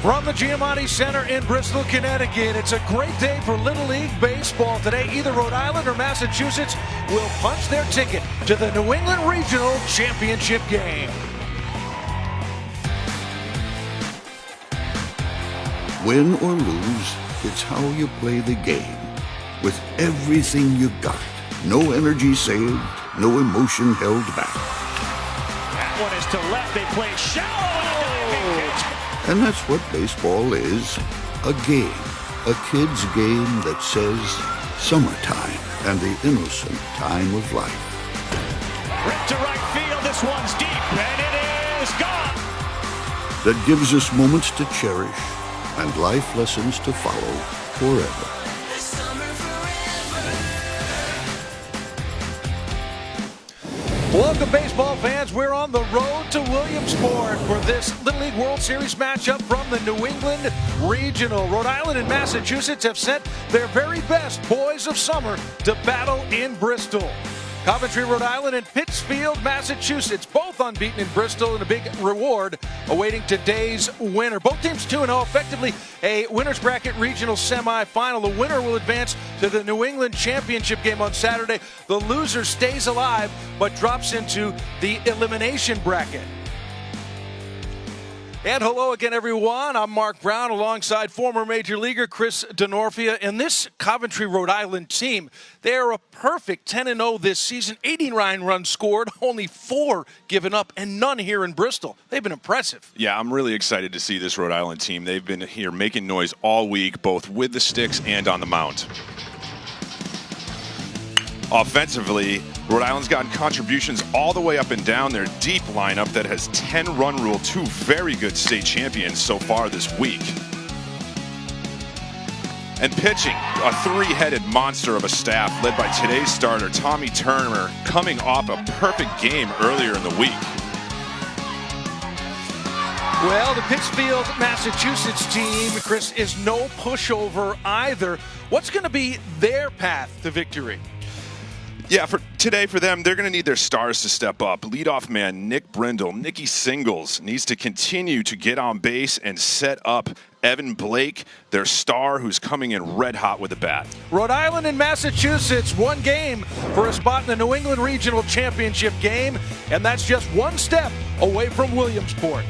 From the Giamatti Center in Bristol, Connecticut, it's a great day for Little League Baseball. Today, either Rhode Island or Massachusetts will punch their ticket to the New England Regional Championship game. Win or lose, it's how you play the game. With everything you got. No energy saved, no emotion held back. That one is to left. They play shallow and a diving catch. And that's what baseball is. A game. A kid's game that says summertime and the innocent time of life. Ripped to right field. This one's deep, and it is gone. That gives us moments to cherish and life lessons to follow forever. Welcome, baseball fans. We're on the road to Williamsport for this Little League World Series matchup from the New England Regional. Rhode Island and Massachusetts have sent their very best boys of summer to battle in Bristol. Coventry, Rhode Island, and Pittsfield, Massachusetts, both unbeaten in Bristol, and a big reward awaiting today's winner. Both teams 2-0, effectively a winner's bracket regional semifinal. The winner will advance to the New England Championship game on Saturday. The loser stays alive, but drops into the elimination bracket. And hello again, everyone. I'm Mark Brown alongside former Major Leaguer Chris Denorfia. And this Coventry, Rhode Island team, they are a perfect 10-0 this season. 89 runs scored, only 4 given up, and none here in Bristol. They've been impressive. Yeah, I'm really excited to see this Rhode Island team. They've been here making noise all week, both with the sticks and on the mound. Offensively, Rhode Island's gotten contributions all the way up and down their deep lineup that has 10-run rule, 2 very good state champions so far this week. And pitching, a 3-headed monster of a staff led by today's starter, Tommy Turner, coming off a perfect game earlier in the week. Well, the Pittsfield, Massachusetts team, Chris, is no pushover either. What's going to be their path to victory? Yeah, for today for them, they're going to need their stars to step up. Leadoff man Nick Brindle, Nicky Singles, needs to continue to get on base and set up Evan Blake, their star, who's coming in red hot with a bat. Rhode Island and Massachusetts, one game for a spot in the New England Regional Championship game, and that's just one step away from Williamsport.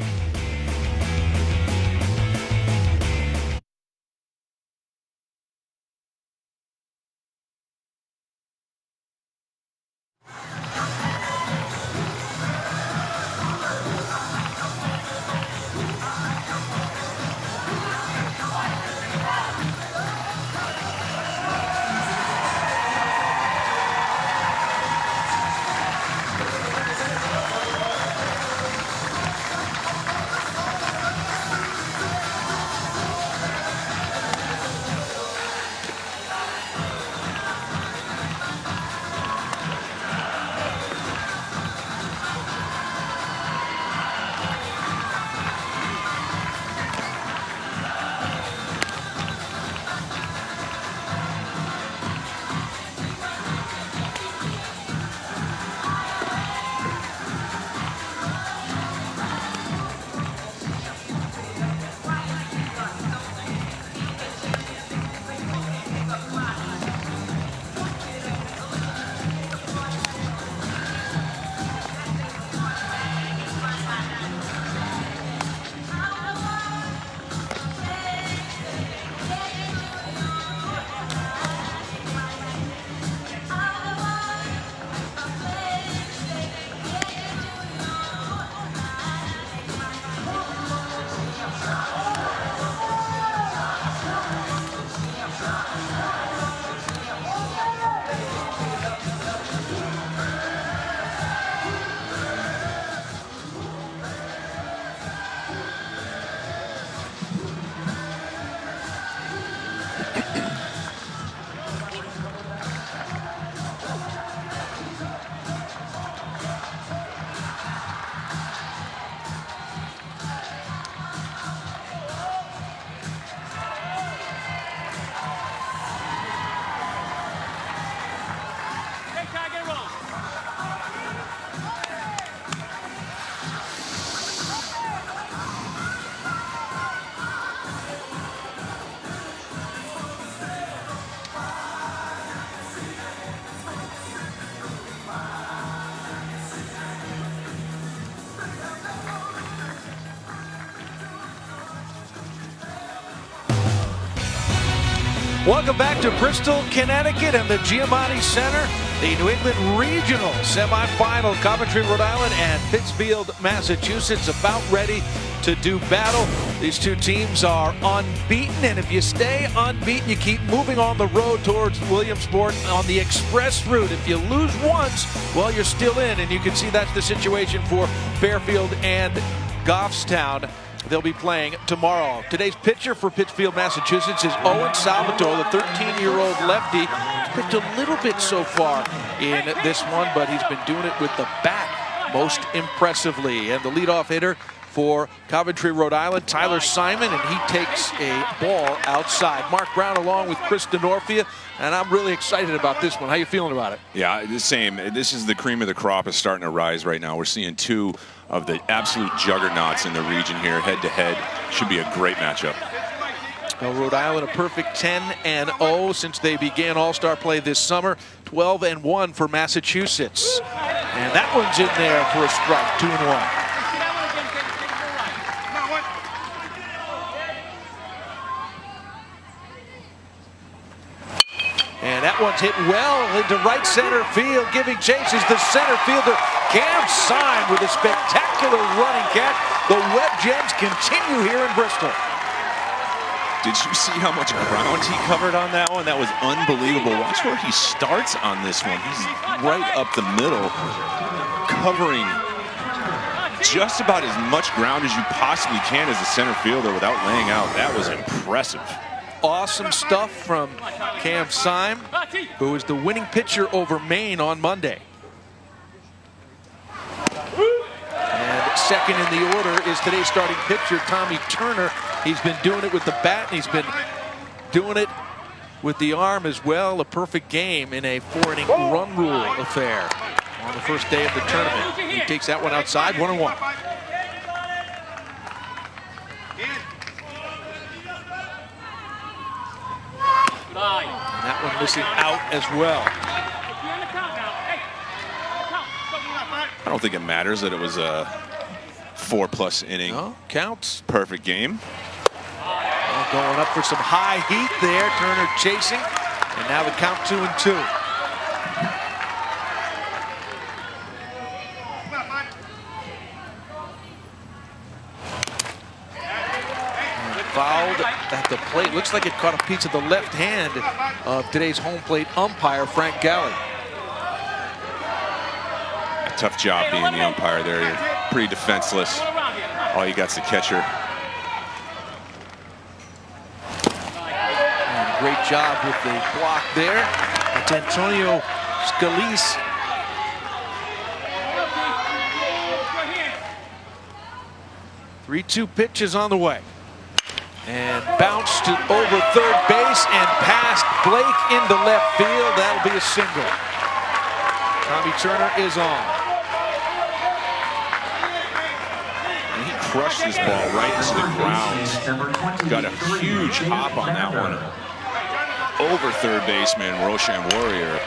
Welcome back to Bristol, Connecticut and the Giamatti Center. The New England Regional Semifinal. Coventry, Rhode Island and Pittsfield, Massachusetts about ready to do battle. These two teams are unbeaten, and if you stay unbeaten, you keep moving on the road towards Williamsport on the express route. If you lose once, well, you're still in, and you can see that's the situation for Fairfield and Goffstown. They'll be playing tomorrow. Today's pitcher for Pittsfield, Massachusetts is Owen Salvatore, the 13-year-old lefty. He's pitched a little bit so far in this one, but he's been doing it with the bat most impressively. And the leadoff hitter for Coventry, Rhode Island, Tyler Simon, and he takes a ball outside. Mark Brown along with Chris DeNorfia, and I'm really excited about this one. How you feeling about it? Yeah, the same. This is the cream of the crop is starting to rise right now. We're seeing two of the absolute juggernauts in the region here, head-to-head. Should be a great matchup. Well, Rhode Island a perfect 10-0 since they began All-Star play this summer. 12-1 for Massachusetts. And that one's in there for a strike, 2-1. And that one's hit well into right center field. Giving chase is the center fielder, Cam Syme, with a spectacular running catch. The Web Gems continue here in Bristol. Did you see how much ground he covered on that one? That was unbelievable. Watch where he starts on this one. He's right up the middle, covering just about as much ground as you possibly can as a center fielder without laying out. That was impressive. Awesome stuff from Cam Syme, who is the winning pitcher over Maine on Monday. And second in the order is today's starting pitcher, Tommy Turner. He's been doing it with the bat, and he's been doing it with the arm as well. A perfect game in a 4-inning run rule affair on the first day of the tournament. He takes that one outside, 1-1. And that one missing out as well. I don't think it matters that it was a 4+ inning. No, counts. Perfect game. Well, going up for some high heat there. Turner chasing. And now the count 2-2. Fouled at the plate. Looks like it caught a piece of the left hand of today's home plate umpire, Frank Galley. A tough job being the umpire there. You're pretty defenseless. All you got's the catcher. And great job with the block there. It's Antonio Scalise. Three-two pitches on the way. And bounced over third base and past Blake into left field. That'll be a single. Tommy Turner is on. And he crushed this ball right into the ground. Got a huge hop on that one. Over third baseman, Roshan Warrior.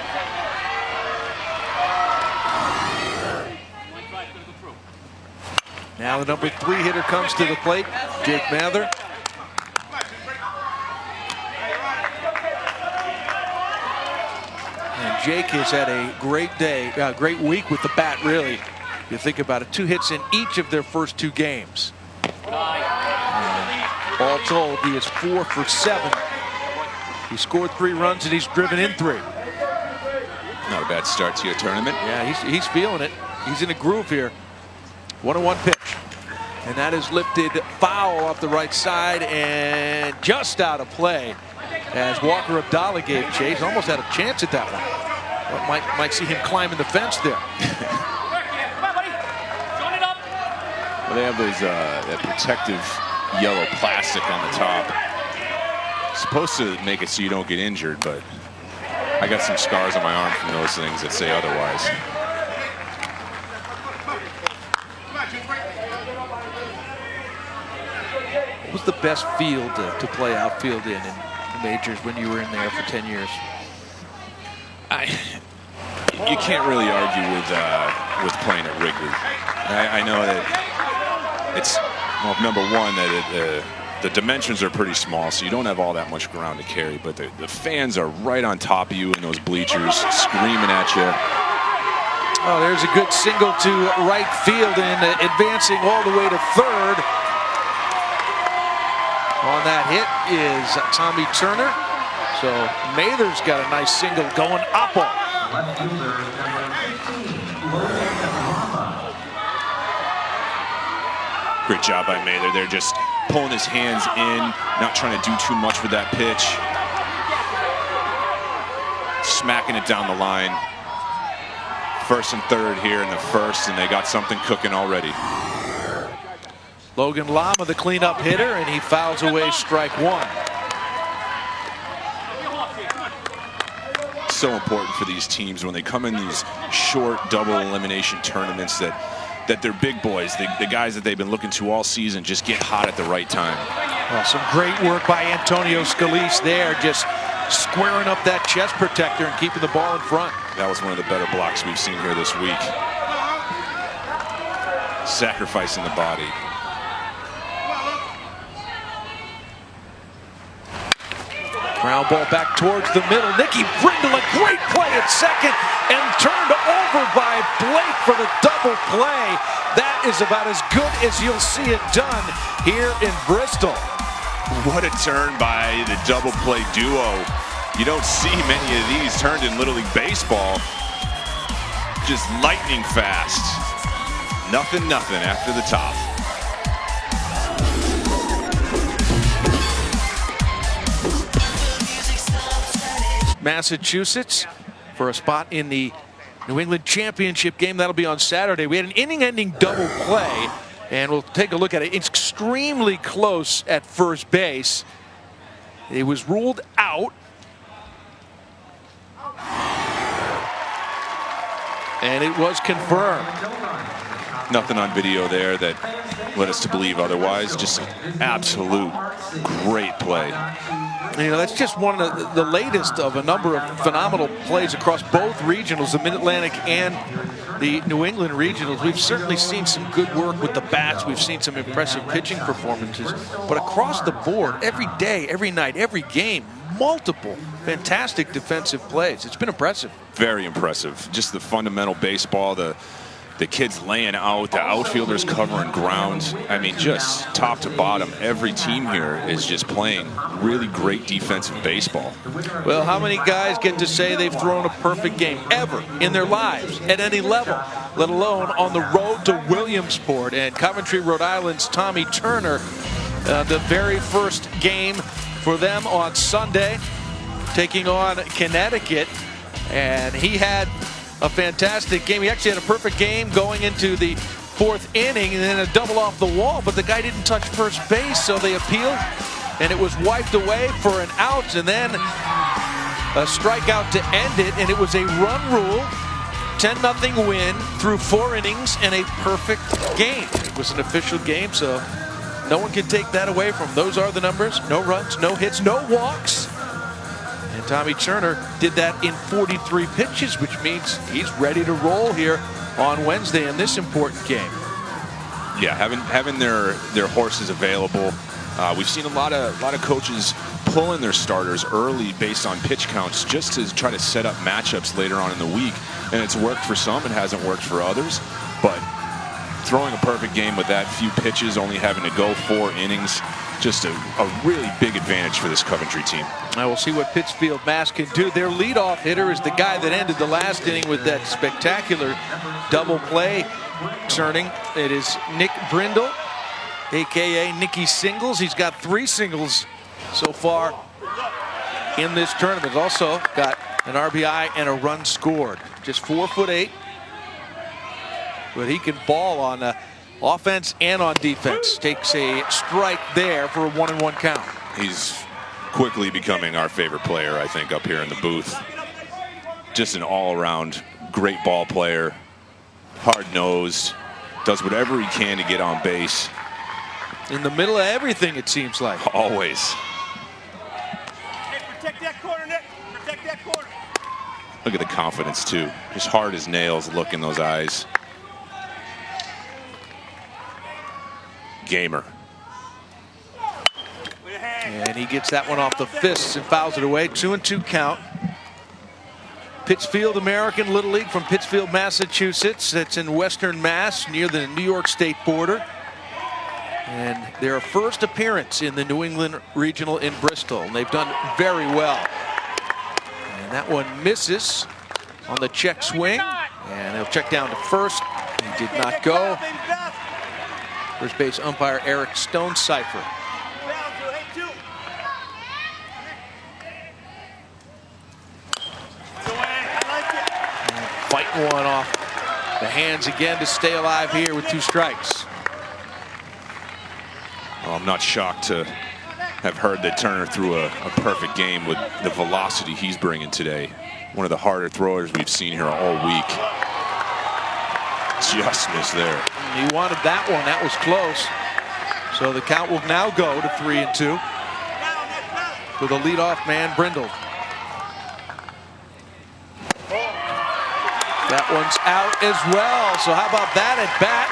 Now the number 3 hitter comes to the plate, Jake Mather. And Jake has had a great day, great week with the bat, really. You think about it, 2 hits in each of their first 2 games. And all told, he is 4 for 7. He scored 3 runs and he's driven in 3. Not a bad start to your tournament. Yeah, he's feeling it. He's in a groove here. 1-1 pitch. And that is lifted foul off the right side and just out of play as Walker Abdallah gave chase. Almost had a chance at that one. Well, might see him climbing the fence there. Well, they have those that protective yellow plastic on the top. Supposed to make it so you don't get injured, but I got some scars on my arm from those things that say otherwise. What was the best field to play outfield in the majors when you were in there for 10 years? You can't really argue with playing at Wrigley. I know that it's, well, number one, that the dimensions are pretty small, so you don't have all that much ground to carry, but the fans are right on top of you in those bleachers, screaming at you. Oh, there's a good single to right field and advancing all the way to third. On that hit is Tommy Turner. So Mather's got a nice single going up on. Great job by Mather. They're just pulling his hands in, not trying to do too much with that pitch. Smacking it down the line. First and third here in the first, and they got something cooking already. Logan Lama, the cleanup hitter, and he fouls away strike one. So important for these teams when they come in these short double elimination tournaments that they're big boys, the guys that they've been looking to all season, just get hot at the right time. Well, some great work by Antonio Scalise there, just squaring up that chest protector and keeping the ball in front. That was one of the better blocks we've seen here this week. Sacrificing the body. Ground ball back towards the middle. Nicky Brindle, a great play at second, and turned over by Blake for the double play. That is about as good as you'll see it done here in Bristol. What a turn by the double play duo. You don't see many of these turned in Little League Baseball. Just lightning fast. Nothing after the top. Massachusetts for a spot in the New England Championship game. That'll be on Saturday. We had an inning-ending double play, and we'll take a look at it. It's extremely close at first base. It was ruled out. And it was confirmed. Nothing on video there that led us to believe otherwise. Just an absolute great play. You know, that's just one of the latest of a number of phenomenal plays across both regionals, the Mid-Atlantic and the New England regionals. We've certainly seen some good work with the bats. We've seen some impressive pitching performances. But across the board, every day, every night, every game, multiple fantastic defensive plays. It's been impressive. Very impressive. Just the fundamental baseball, the kids laying out, the outfielders covering ground. I mean, just top to bottom, every team here is just playing really great defensive baseball. Well, how many guys get to say they've thrown a perfect game ever in their lives at any level, let alone on the road to Williamsport? And Coventry, Rhode Island's Tommy Turner, the very first game for them on Sunday, taking on Connecticut. And he had a fantastic game. He actually had a perfect game going into the fourth inning and then a double off the wall, but the guy didn't touch first base, so they appealed, and it was wiped away for an out, and then a strikeout to end it, and it was a run rule, 10-0 win through 4 innings and a perfect game. It was an official game, so no one can take that away from him. Those are the numbers. No runs, no hits, no walks. And Tommy Turner did that in 43 pitches, which means he's ready to roll here on Wednesday in this important game. Yeah, having their horses available. We've seen a lot of coaches pulling their starters early based on pitch counts just to try to set up matchups later on in the week. And it's worked for some, it hasn't worked for others. But throwing a perfect game with that few pitches, only having to go 4 innings, just a really big advantage for this Coventry team. Now we'll see what Pittsfield Mass can do. Their leadoff hitter is the guy that ended the last inning with that spectacular double play turning. It is Nick Brindle, a.k.a. Nicky Singles. He's got 3 singles so far in this tournament. Also got an RBI and a run scored. Just 4'8", but he can ball on offense and on defense. Takes a strike there for a 1-1 count. He's quickly becoming our favorite player, I think, up here in the booth. Just an all-around great ball player, hard-nosed, does whatever he can to get on base. In the middle of everything, it seems like. Always. Hey, protect that corner, Nick. Protect that corner. Look at the confidence, too. Just hard as nails, look in those eyes. Gamer. And he gets that one off the fists and fouls it away. 2-2 count. Pittsfield American Little League from Pittsfield, Massachusetts. That's in Western Mass near the New York State border. And their first appearance in the New England Regional in Bristol. And they've done very well. And that one misses on the check swing. And he'll check down to first. He did not go. First base umpire Eric Stonecipher. Fighting one off the hands again to stay alive here with 2 strikes. Well, I'm not shocked to have heard that Turner threw a perfect game with the velocity he's bringing today. One of the harder throwers we've seen here all week. Just missed there. He wanted that one. That was close. So the count will now go to 3-2 for the leadoff man, Brindle. That one's out as well. So how about that at bat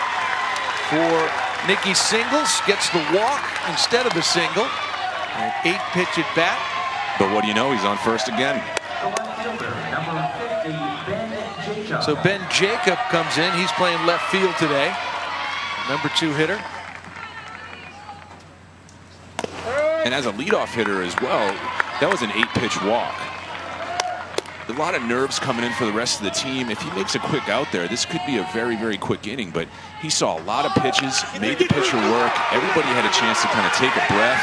for Nicky Singles? Gets the walk instead of the single. An 8-pitch at bat. But what do you know? He's on first again. So Ben Jacob comes in. He's playing left field today. Number 2 hitter. And as a leadoff hitter as well, that was an 8-pitch walk. A lot of nerves coming in for the rest of the team. If he makes a quick out there, this could be a very, very quick inning. But he saw a lot of pitches, made the pitcher work. Everybody had a chance to kind of take a breath.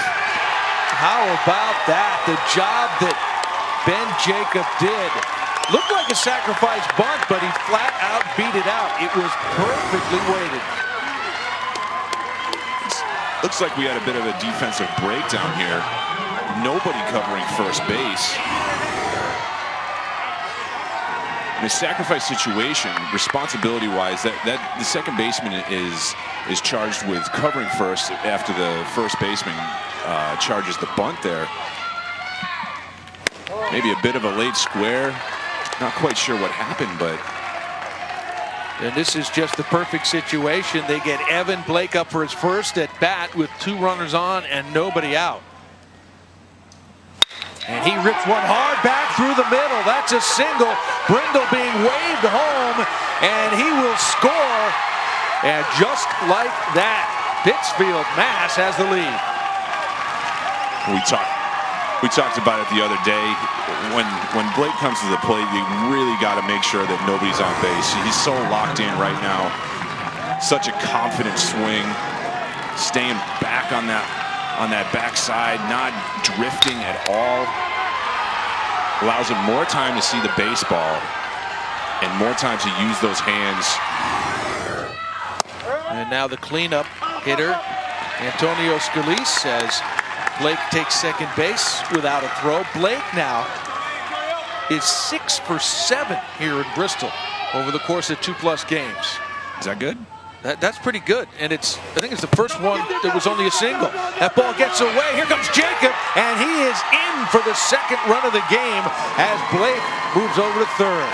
How about that? The job that Ben Jacob did. Looked like a sacrifice bunt, but he flat out beat it out. It was perfectly weighted. Looks like we had a bit of a defensive breakdown here. Nobody covering first base. In a sacrifice situation, responsibility-wise, that the second baseman is charged with covering first after the first baseman charges the bunt there. Maybe a bit of a late square. Not quite sure what happened, but. And this is just the perfect situation. They get Evan Blake up for his first at bat with 2 runners on and nobody out. And he rips one hard back through the middle. That's a single. Brindle being waved home, and he will score. And just like that, Pittsfield, Mass has the lead. We talked about it the other day. When Blake comes to the plate, you really got to make sure that nobody's on base. He's so locked in right now. Such a confident swing, staying back on that backside, not drifting at all. Allows him more time to see the baseball and more time to use those hands. And now the cleanup hitter, Antonio Scalise, as Blake takes second base without a throw. Blake now is 6 for 7 here in Bristol over the course of 2+ games. Is that good? That's pretty good, and I think it's the first one that was only a single. That ball gets away. Here comes Jacob, and he is in for the second run of the game as Blake moves over to third.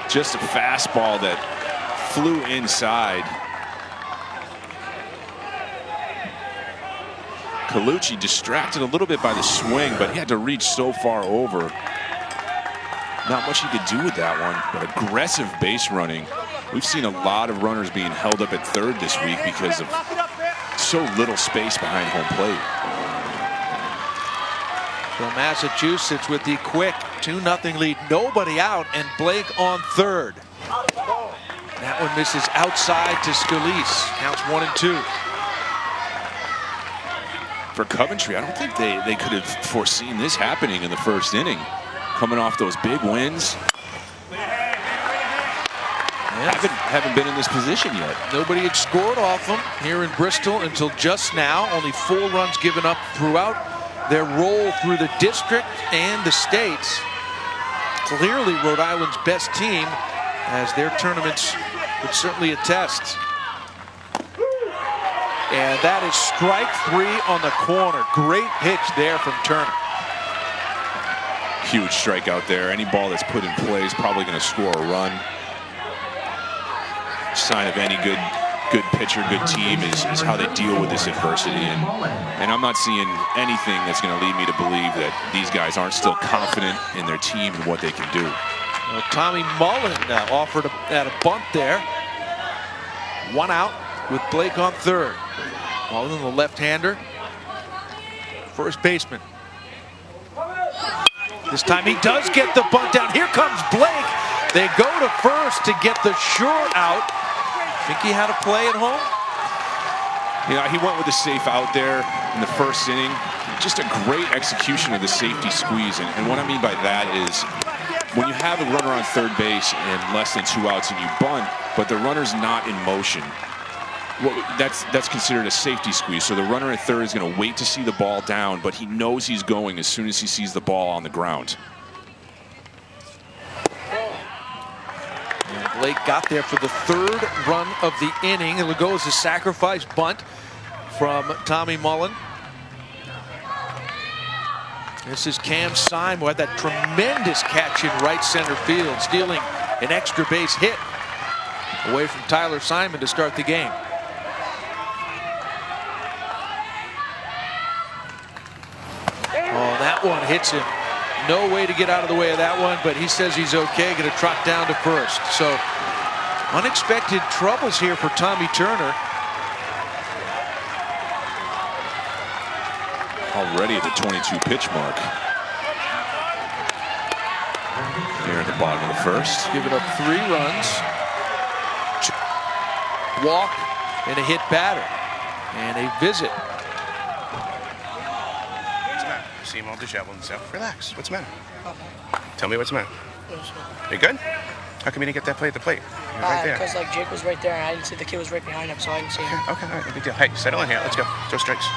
Just a fastball that flew inside. Colucci distracted a little bit by the swing, but he had to reach so far over. Not much he could do with that one, but aggressive base running. We've seen a lot of runners being held up at third this week because of so little space behind home plate. So Massachusetts with the quick 2-0 lead. Nobody out, and Blake on third. That one misses outside to Scalise. Counts 1-2. For Coventry, I don't think they could have foreseen this happening in the first inning. Coming off those big wins. Haven't been in this position yet. Nobody had scored off them here in Bristol until just now. Only 4 runs given up throughout their roll through the district and the states. Clearly Rhode Island's best team, as their tournaments would certainly attest. And that is strike 3 on the corner. Great pitch there from Turner. Huge strikeout there. Any ball that's put in play is probably going to score a run. Sign of any good pitcher, good team is how they deal with this adversity. And I'm not seeing anything that's going to lead me to believe that these guys aren't still confident in their team and what they can do. Well, Tommy Mullen offered at a bunt there. 1 out with Blake on third. Mullen, the left-hander, first baseman. This time he does get the bunt down. Here comes Blake. They go to first to get the sure out. Think he had a play at home? Yeah, he went with the safe out there in the first inning. Just a great execution of the safety squeeze. And what I mean by that is when you have a runner on third base and less than 2 outs and you bunt, but the runner's not in motion, well, that's considered a safety squeeze. So the runner at third is going to wait to see the ball down, but he knows he's going as soon as he sees the ball on the ground. And Blake got there for the third run of the inning. It'll go as a sacrifice bunt from Tommy Mullen. This is Cam Syme, who had that tremendous catch in right center field, stealing an extra base hit away from Tyler Simon to start the game. Oh, that one hits him. No way to get out of the way of that one, but he says he's okay, going to trot down to first. So unexpected troubles here for Tommy Turner. Already at the 22 pitch mark. Here at the bottom of the first. Giving up 3 runs. Walk and a hit batter. And a visit. See him all disheveled and stuff. Relax. What's the matter? Tell me what's the matter. You good? How come you didn't get that play at the plate? You're right there. Because like Jake was right there and I didn't see the kid was right behind him, so I didn't see him. Okay, all right, no big deal. Hey, settle in here. Let's go. Throw strikes.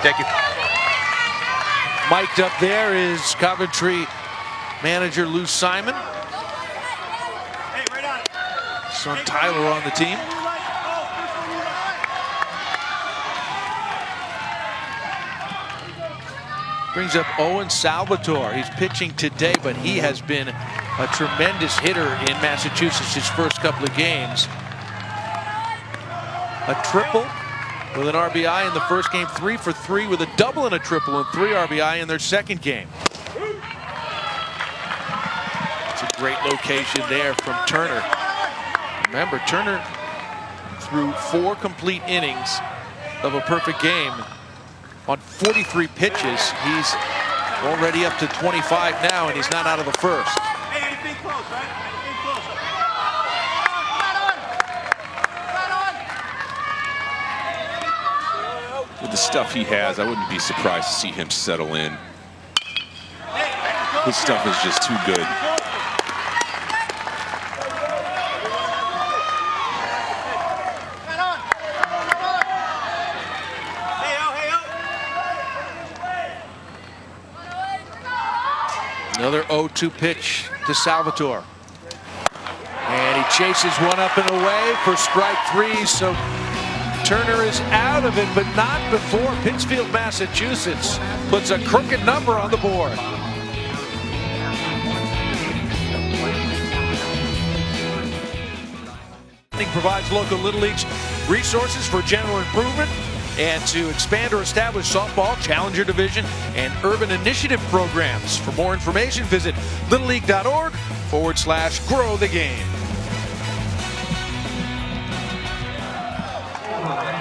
Thank you. Mic'd up there is Coventry manager Lou Simon. Son Tyler on the team. Brings up Owen Salvatore. He's pitching today, but he has been a tremendous hitter in Massachusetts his first couple of games. A triple with an RBI in the first game, 3 for 3 with a double and a triple and 3 RBI in their second game. It's a great location there from Turner. Remember, Turner threw 4 complete innings of a perfect game. On 43 pitches, he's already up to 25 now, and he's not out of the first. Hey, anything close, right? Anything close. With the stuff he has, I wouldn't be surprised to see him settle in. His stuff is just too good. Another 0-2 pitch to Salvatore. And he chases one up and away for strike 3. So Turner is out of it, but not before Pittsfield, Massachusetts puts a crooked number on the board. Provides local Little Leagues resources for general improvement and to expand or establish softball, challenger division, and urban initiative programs. For more information, visit littleleague.org/grow the game.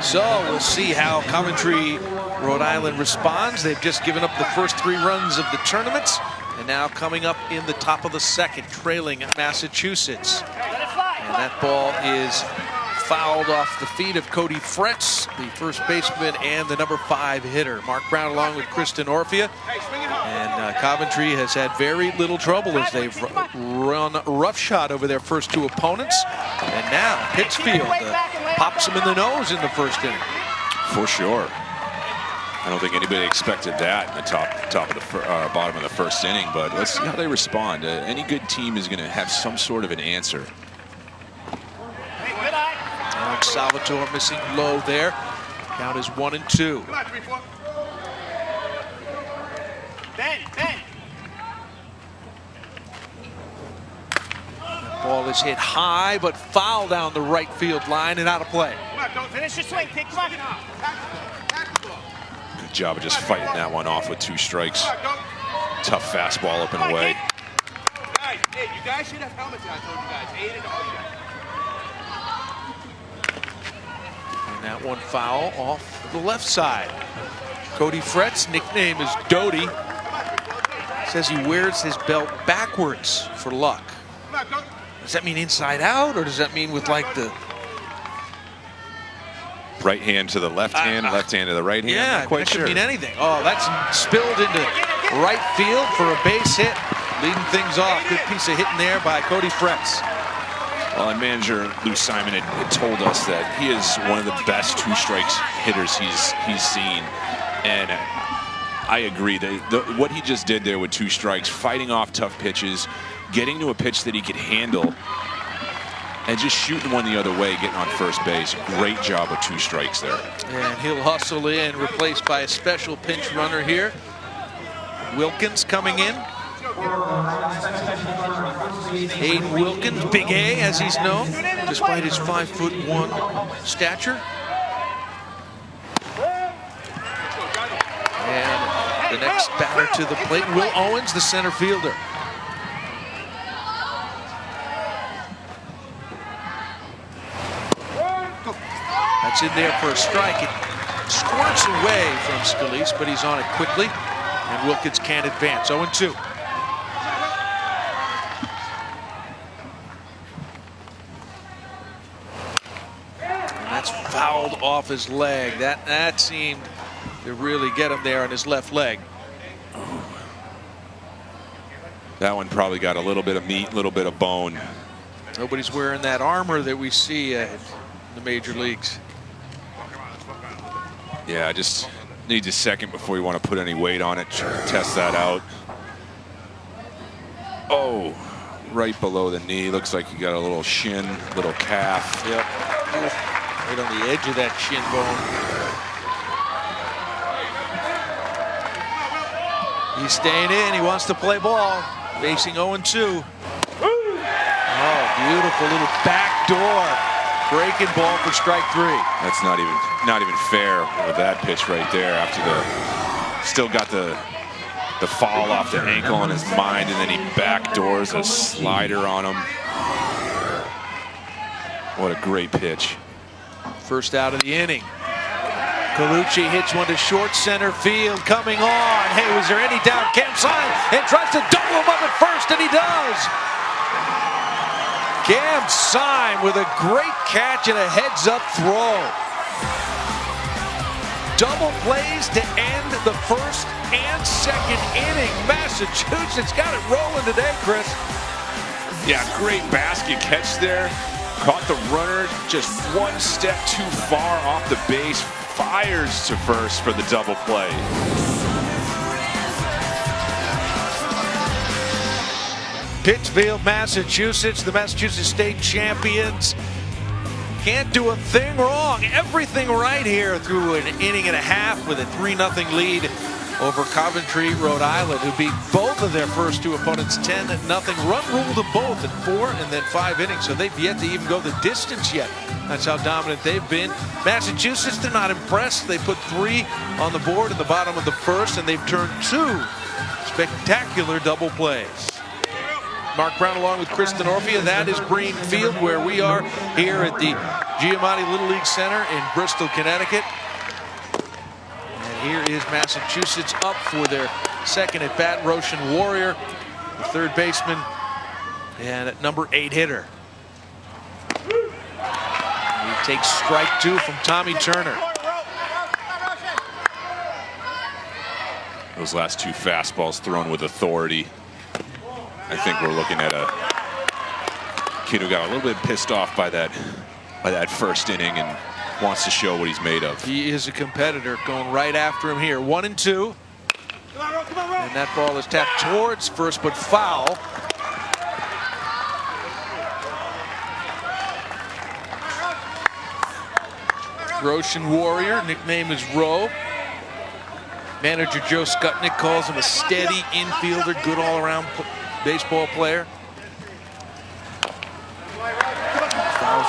So we'll see how Coventry, Rhode Island responds. They've just given up the first 3 runs of the tournament, and now coming up in the top of the second, trailing Massachusetts. And that ball is fouled off the feet of Cody Fretz, the first baseman and the number 5 hitter. Mark Brown along with Kristen Orphea. And Coventry has had very little trouble as they've run roughshod over their first 2 opponents. And now Pittsfield pops them in the nose in the first inning. For sure. I don't think anybody expected that in the bottom of the first inning, but let's see how they respond. Any good team is going to have some sort of an answer. Salvatore missing low there. Count is 1-2. Come on, 3-4. Ben. Ball is hit high, but foul down the right field line and out of play. Don't finish your swing, kid. Come on. Good job of just fighting that one off with 2 strikes. Tough fastball up and away. Guys, hey, you guys should have helmets on. I told you guys. 8 and all you guys. And that one foul off the left side. Cody Fret's nickname is Doty. Says he wears his belt backwards for luck. Does that mean inside out, or does that mean with like the Right hand to the left hand, left hand to the right hand? Yeah, Not quite that sure. could mean anything. Oh, that's spilled into right field for a base hit, leading things off. Good piece of hitting there by Cody Fretz. Well, and manager Lou Simon had told us that he is one of the best 2 strikes hitters he's seen, and I agree that what he just did there with 2 strikes, fighting off tough pitches, getting to a pitch that he could handle, and just shooting one the other way, getting on first base. Great job with 2 strikes there. And he'll hustle in, replaced by a special pinch runner here. Wilkins coming in. Aiden Wilkins, Big A as he's known, despite his 5'1" stature. And the next batter to the plate, Will Owens, the center fielder. That's in there for a strike. It squirts away from Scalise, but he's on it quickly. And Wilkins can't advance. 0-2. And that's fouled off his leg. That seemed to really get him there on his left leg. That one probably got a little bit of meat, a little bit of bone. Nobody's wearing that armor that we see in the major leagues. Yeah, I just needs a second before you want to put any weight on it. Test that out. Oh, right below the knee. Looks like you got a little shin, little calf. Yep. Right on the edge of that shin bone. He's staying in. He wants to play ball. Facing 0-2. Oh, beautiful little backdoor breaking ball for strike 3. That's not even fair with that pitch right there. After still got the fall off the ankle on his mind, and then he backdoors a slider on him. What a great pitch. First out of the inning. Colucci hits one to short center field. Coming on. Hey, was there any doubt? Cam Syme and tries to double him up at first, and he does. Cam Syme with a great catch and a heads-up throw. Double plays to end the first and second inning. Massachusetts got it rolling today, Chris. Yeah, great basket catch there. Caught the runner just one step too far off the base. Fires to first for the double play. Pittsfield, Massachusetts, the Massachusetts State champions. Can't do a thing wrong. Everything right here through an inning and a half with a 3-0 lead over Coventry, Rhode Island, who beat both of their first 2 opponents 10-0. Run ruled them both in 4 and then 5 innings, so they've yet to even go the distance yet. That's how dominant they've been. Massachusetts, they're not impressed. They put 3 on the board in the bottom of the first, and they've turned 2 spectacular double plays. Mark Brown along with Kristen Orfia. That is Green Field, where we are here at the Giamatti Little League Center in Bristol, Connecticut. And here is Massachusetts up for their second at bat. Roshan Warrior, the third baseman, and at number 8 hitter. He takes strike 2 from Tommy Turner. Those last 2 fastballs thrown with authority. I think we're looking at a kid who got a little bit pissed off by that first inning and wants to show what he's made of. He is a competitor, going right after him here. 1-2. And that ball is tapped towards first, but foul. Roshan Warrior, nickname is Rowe. Manager Joe Skutnik calls him a steady infielder, good all-around baseball player.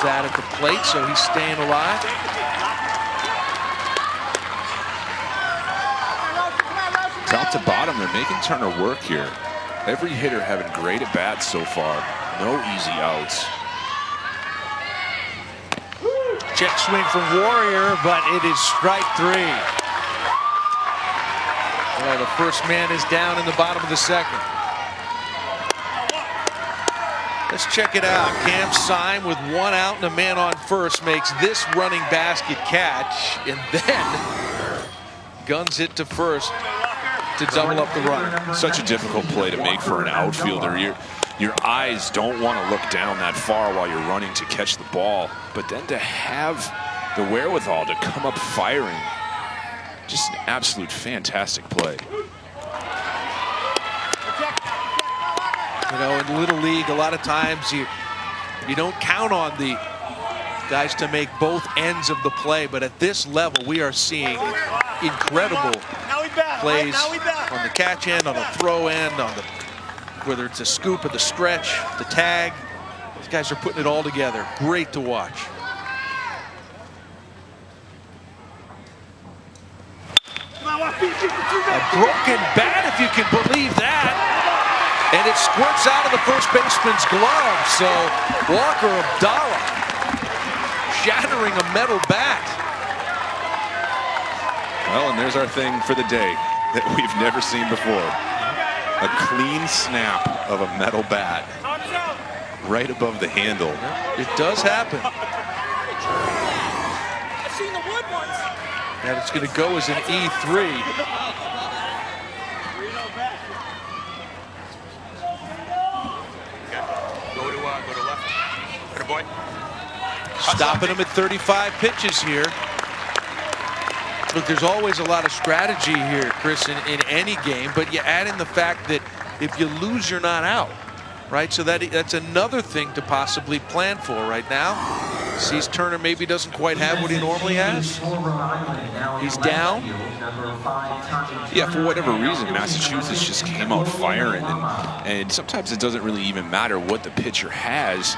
that at the plate, so he's staying alive. Top to bottom, they're making Turner work here. Every hitter having great at bats so far. No easy outs. Check swing from Warrior, but it is strike 3. Well, the first man is down in the bottom of the second. Let's check it out. Cam Syme with 1 out and a man on first makes this running basket catch, and then guns it to first to double up the run. Such a difficult play to make for an outfielder. Your eyes don't want to look down that far while you're running to catch the ball, but then to have the wherewithal to come up firing, just an absolute fantastic play. You know, in Little League, a lot of times you don't count on the guys to make both ends of the play, but at this level, we are seeing incredible plays on the catch end, on the throw end, on the whether it's a scoop or the stretch, the tag. These guys are putting it all together. Great to watch. A broken bat, if you can believe that. And it squirts out of the first baseman's glove. So Walker Abdallah shattering a metal bat. Well, and there's our thing for the day that we've never seen before. A clean snap of a metal bat right above the handle. It does happen. And it's going to go as an E3. Go to left. Good boy. Stopping him at 35 pitches here. Look, there's always a lot of strategy here, Chris, in any game, but you add in the fact that if you lose, you're not out, right? So that's another thing to possibly plan for right now. Sees Turner maybe doesn't quite have what he normally has. He's down. Yeah, for whatever reason, Massachusetts just came out firing, and sometimes it doesn't really even matter what the pitcher has.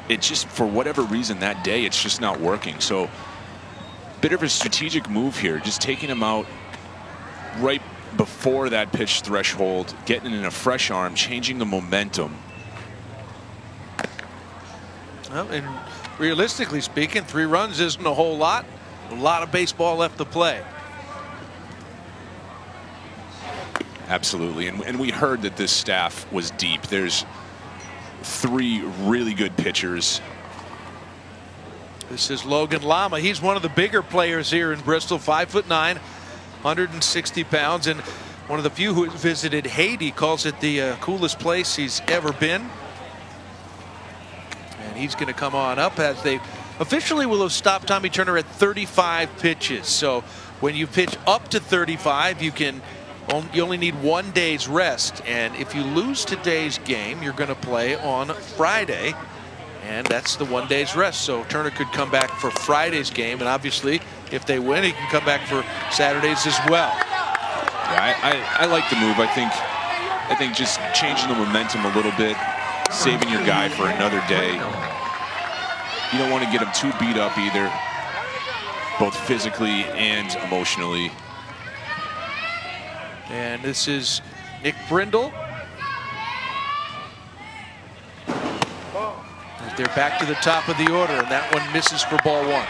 It just, for whatever reason that day, it's just not working. So, bit of a strategic move here, just taking him out right before that pitch threshold, getting in a fresh arm, changing the momentum. Well, and realistically speaking, 3 runs isn't a whole lot. A lot of baseball left to play. Absolutely, and we heard that this staff was deep. There's 3 really good pitchers. This is Logan Lama. He's one of the bigger players here in Bristol, 5'9", 160 pounds, and one of the few who visited Haiti. Calls it the coolest place he's ever been. And he's going to come on up as they officially will have stopped Tommy Turner at 35 pitches. So when you pitch up to 35, you only need 1 day's rest. And if you lose today's game, you're going to play on Friday. And that's the 1 day's rest. So Turner could come back for Friday's game. And obviously, if they win, he can come back for Saturdays as well. Yeah, I like the move. I think just changing the momentum a little bit, saving your guy for another day. You don't want to get him too beat up either, both physically and emotionally. And this is Nick Brindle. They're back to the top of the order, and that one misses for ball 1.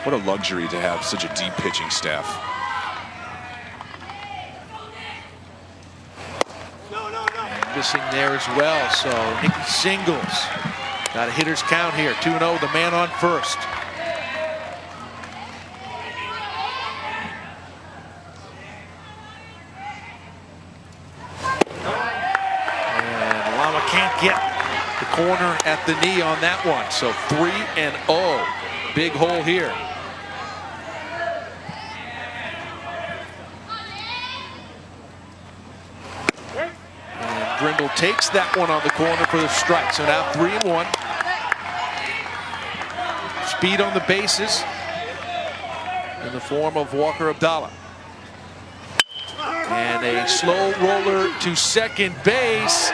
What a luxury to have such a deep pitching staff. And missing there as well, so Nicky Singles got a hitter's count here. 2-0, the man on first. And Lama can't get the corner at the knee on that one. So 3-0. Big hole here. And Brindle takes that one on the corner for the strike. So now 3-1. Speed on the bases in the form of Walker Abdallah. And a slow roller to second base.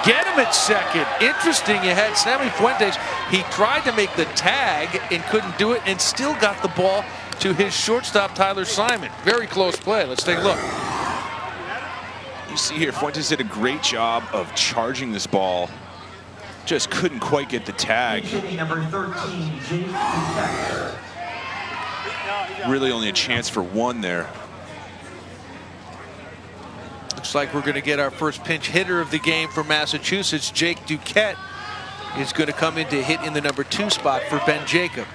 get him at second. Interesting, you had Sammy Fuentes. He tried to make the tag and couldn't do it and still got the ball to his shortstop, Tyler Simon. Very close play. Let's take a look. You see here, Fuentes did a great job of charging this ball. Just couldn't quite get the tag. Number 13, Jake. Really only a chance for one there. Looks like we're going to get our first pinch hitter of the game for Massachusetts. Jake Duquette is going to come in to hit in the number 2 spot for Ben Jacob.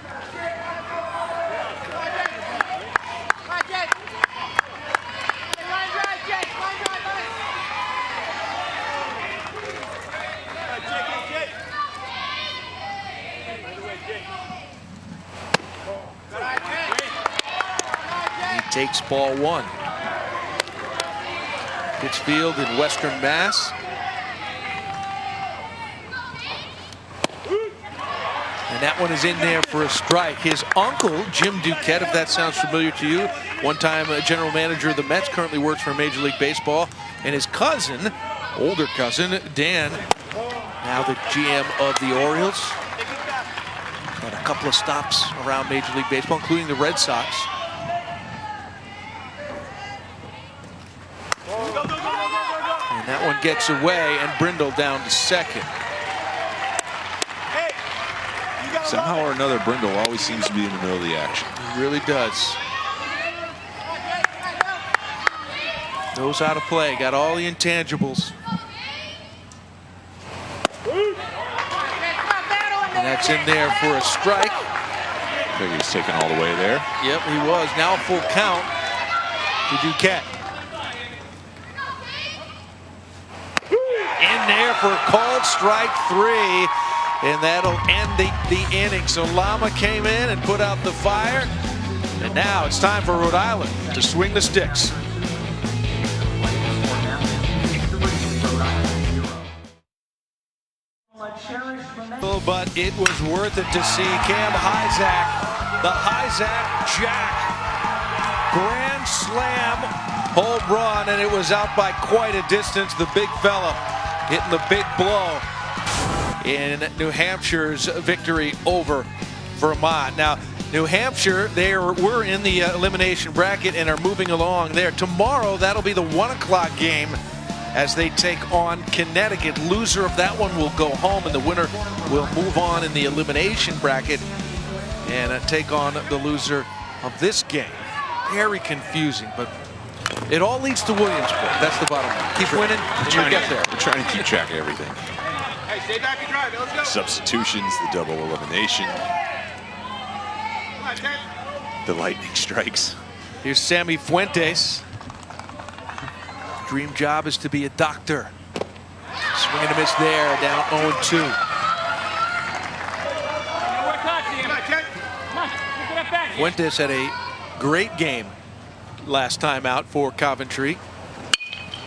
He takes ball 1. Pittsfield in Western Mass. And that one is in there for a strike. His uncle, Jim Duquette, if that sounds familiar to you, one-time general manager of the Mets, currently works for Major League Baseball. And his cousin, older cousin, Dan, now the GM of the Orioles. Had a couple of stops around Major League Baseball, including the Red Sox. And that one gets away, and Brindle down to second. Somehow or another, Brindle always seems to be in the middle of the action. He really does. Knows how to play, got all the intangibles. And that's in there for a strike. I think he's taken all the way there. Yep, he was. Now a full count to Duquette. In there for a called strike 3, and that'll end the inning. So Lama came in and put out the fire, and now it's time for Rhode Island to swing the sticks. But it was worth it to see Cam Hyzak, the Hyzak Jack, grand slam home run, and it was out by quite a distance. The big fella hitting the big blow in New Hampshire's victory over Vermont. Now, New Hampshire, they were in the elimination bracket and are moving along there. Tomorrow, that'll be the 1 o'clock game as they take on Connecticut. Loser of that one will go home, and the winner will move on in the elimination bracket and take on the loser of this game. Very confusing, but it all leads to Williamsport. That's the bottom line. Keep winning, and you'll get there. We're trying to keep track of everything. Hey, stay back and drive. Let's go. Substitutions, the double elimination, the lightning strikes. Here's Sammy Fuentes. Dream job is to be a doctor. Swing and a miss there, down 0-2. Fuentes had a great game last time out for Coventry.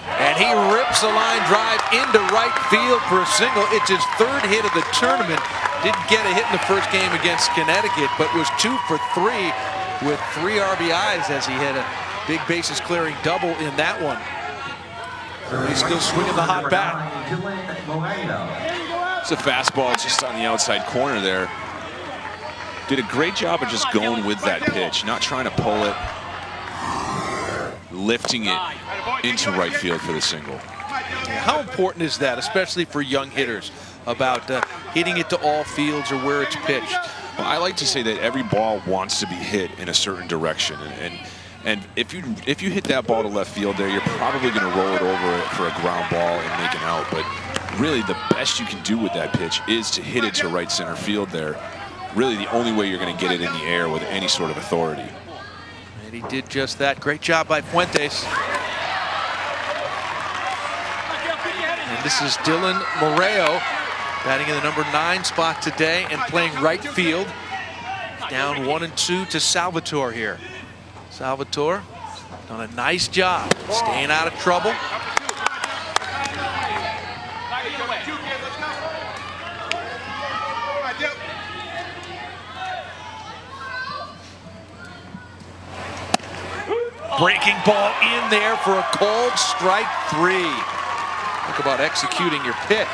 And he rips a line drive into right field for a single. It's his 3rd hit of the tournament. Didn't get a hit in the first game against Connecticut, but was 2 for 3 with 3 RBIs as he had a big bases clearing double in that one. He's still swinging the hot bat. It's a fastball just on the outside corner there. Did a great job of just going with that pitch, not trying to pull it, lifting it into right field for the single. How important is that, especially for young hitters, about hitting it to all fields or where it's pitched? Well, I like to say that every ball wants to be hit in a certain direction, and if you hit that ball to left field there, you're probably going to roll it over for a ground ball and make an out. But really, the best you can do with that pitch is to hit it to right center field there. Really, the only way you're going to get it in the air with any sort of authority. And he did just that. Great job by Fuentes. And this is Dylan Moreo, batting in the number 9 spot today and playing right field. Down 1-2 to Salvatore here. Salvatore done a nice job staying out of trouble. Breaking ball in there for a called strike 3. Talk about executing your pitch.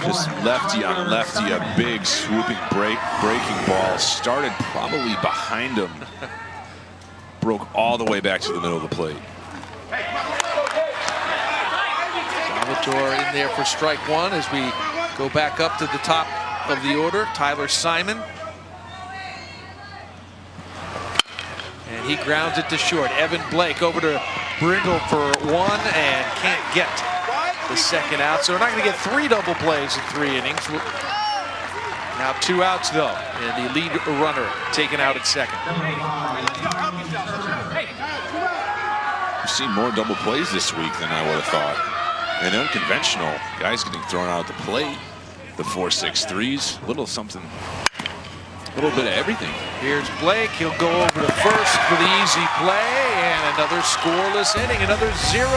Just lefty on lefty, a big swooping breaking ball. Started probably behind him. Broke all the way back to the middle of the plate. Salvatore in there for strike one as we go back up to the top of the order. Tyler Simon. And he grounds it to short. Evan Blake over to Brindle for one and can't get the second out. So we're not going to get 3 double plays in 3 innings. Now 2 outs though, and the lead runner taken out at second. We've seen more double plays this week than I would have thought. And unconventional, guys getting thrown out at the plate. The 4-6-3s, little something, a little bit of everything. Here's Blake, he'll go over to first for the easy play, and another scoreless inning, another 0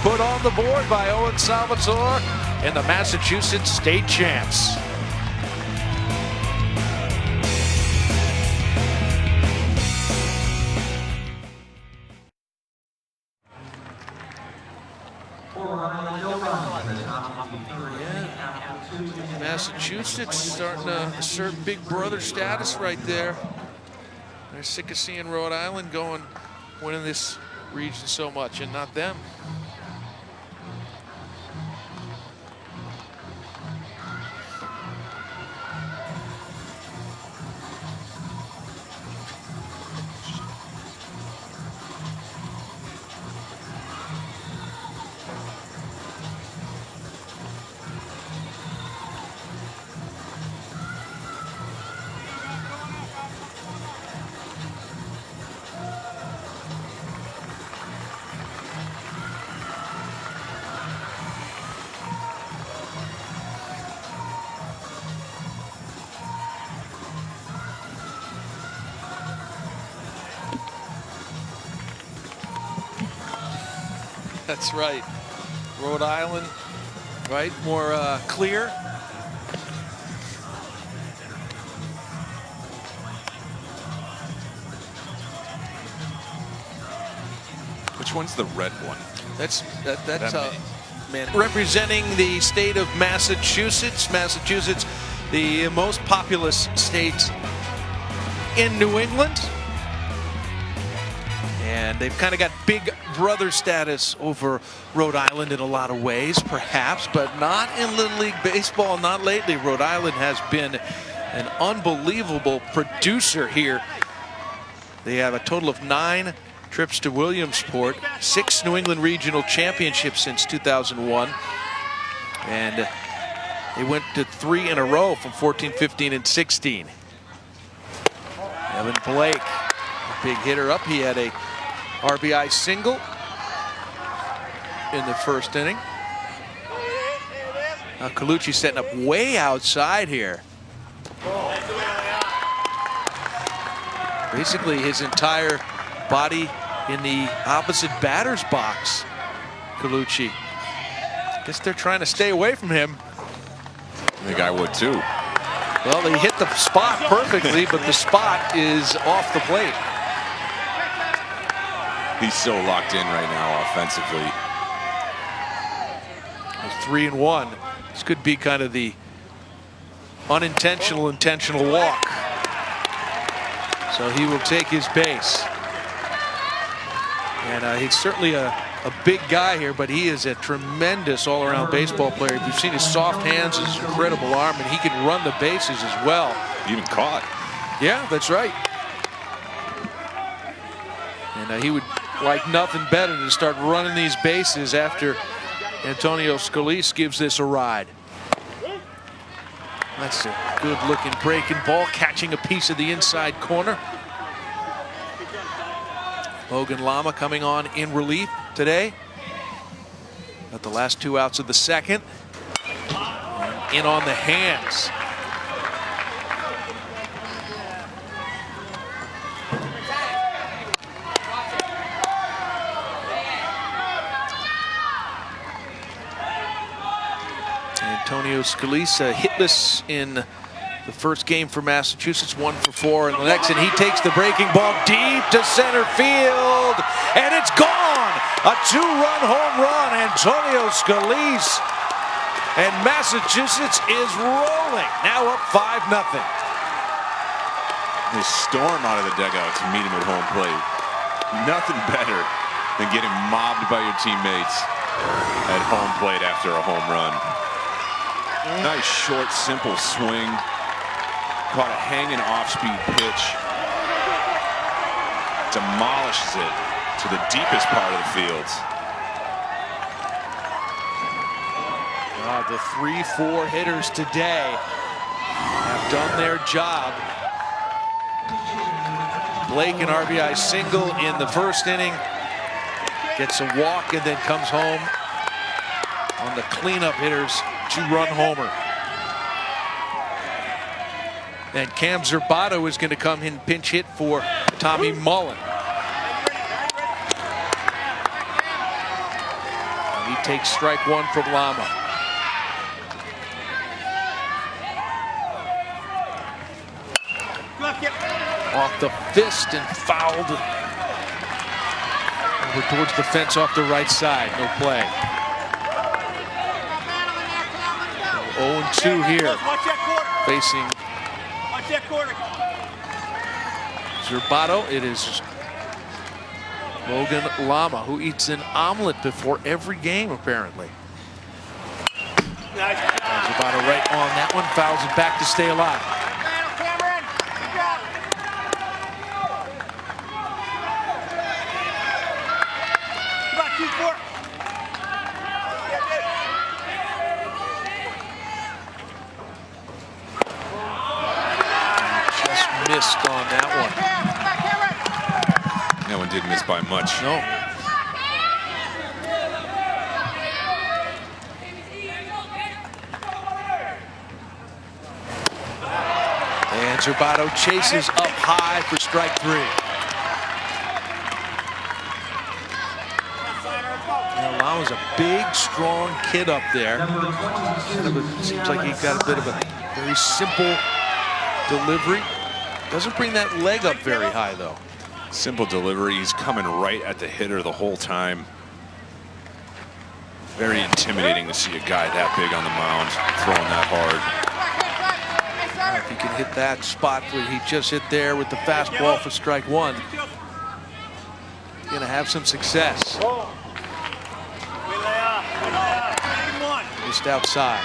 put on the board by Owen Salvatore and the Massachusetts state champs. Massachusetts starting to assert big brother status right there. They're sick of seeing Rhode Island winning this region so much, and not them. That's right. Rhode Island, right? More clear. Which one's the red one? That's man, representing the state of Massachusetts. Massachusetts, the most populous state in New England. And they've kind of got big brother status over Rhode Island in a lot of ways, perhaps, but not in Little League Baseball, not lately. Rhode Island has been an unbelievable producer here. They have a total of 9 trips to Williamsport, 6 New England Regional Championships since 2001. And they went to 3 in a row from 14, 15, and 16. Evan Blake, a big hitter up. He had a RBI single in the first inning. Now Colucci setting up way outside here. Basically his entire body in the opposite batter's box, Colucci. Guess they're trying to stay away from him. I think I would too. Well, they hit the spot perfectly, but the spot is off the plate. He's so locked in right now offensively. 3-1. This could be kind of the unintentional, intentional walk. So he will take his base. And he's certainly a big guy here, but he is a tremendous all-around baseball player. If you've seen his soft hands, his incredible arm, and he can run the bases as well. Even caught. Yeah, that's right. And he would like nothing better to start running these bases after Antonio Scalise gives this a ride. That's a good-looking breaking ball, catching a piece of the inside corner. Logan Lama coming on in relief today. Got the last 2 outs of the second. And in on the hands. Antonio Scalise hitless in The first game for Massachusetts, 1 for 4 in the next, and he takes the breaking ball deep to center field, and it's gone! A 2-run home run, Antonio Scalise, and Massachusetts is rolling, now up 5-0. They storm out of the dugout to meet him at home plate. Nothing better than getting mobbed by your teammates at home plate after a home run. Nice short, simple swing. Caught a hanging off-speed pitch. Demolishes it to the deepest part of the field. The 3-4 hitters today have done their job. Blake, an RBI single in the first inning. Gets a walk and then comes home on the cleanup hitter's 2-run homer. And Cam Zerbato is going to come in pinch hit for Tommy Mullen. And he takes strike 1 from Lama. Off the fist and fouled over towards the fence off the right side. No play. 0-2 here. Facing Zerbato. It is Logan Lama, who eats an omelet before every game, apparently. Zerbato right on that one. Fouls it back to stay alive. Missed on that one. That one didn't miss by much. No. And Zerbato chases up high for strike 3. Lama's a big, strong kid up there. Seems like he's got a bit of a very simple delivery. Doesn't bring that leg up very high, though. Simple delivery. He's coming right at the hitter the whole time. Very intimidating to see a guy that big on the mound throwing that hard. If he can hit that spot where he just hit there with the fastball for strike 1, he's going to have some success. Just outside.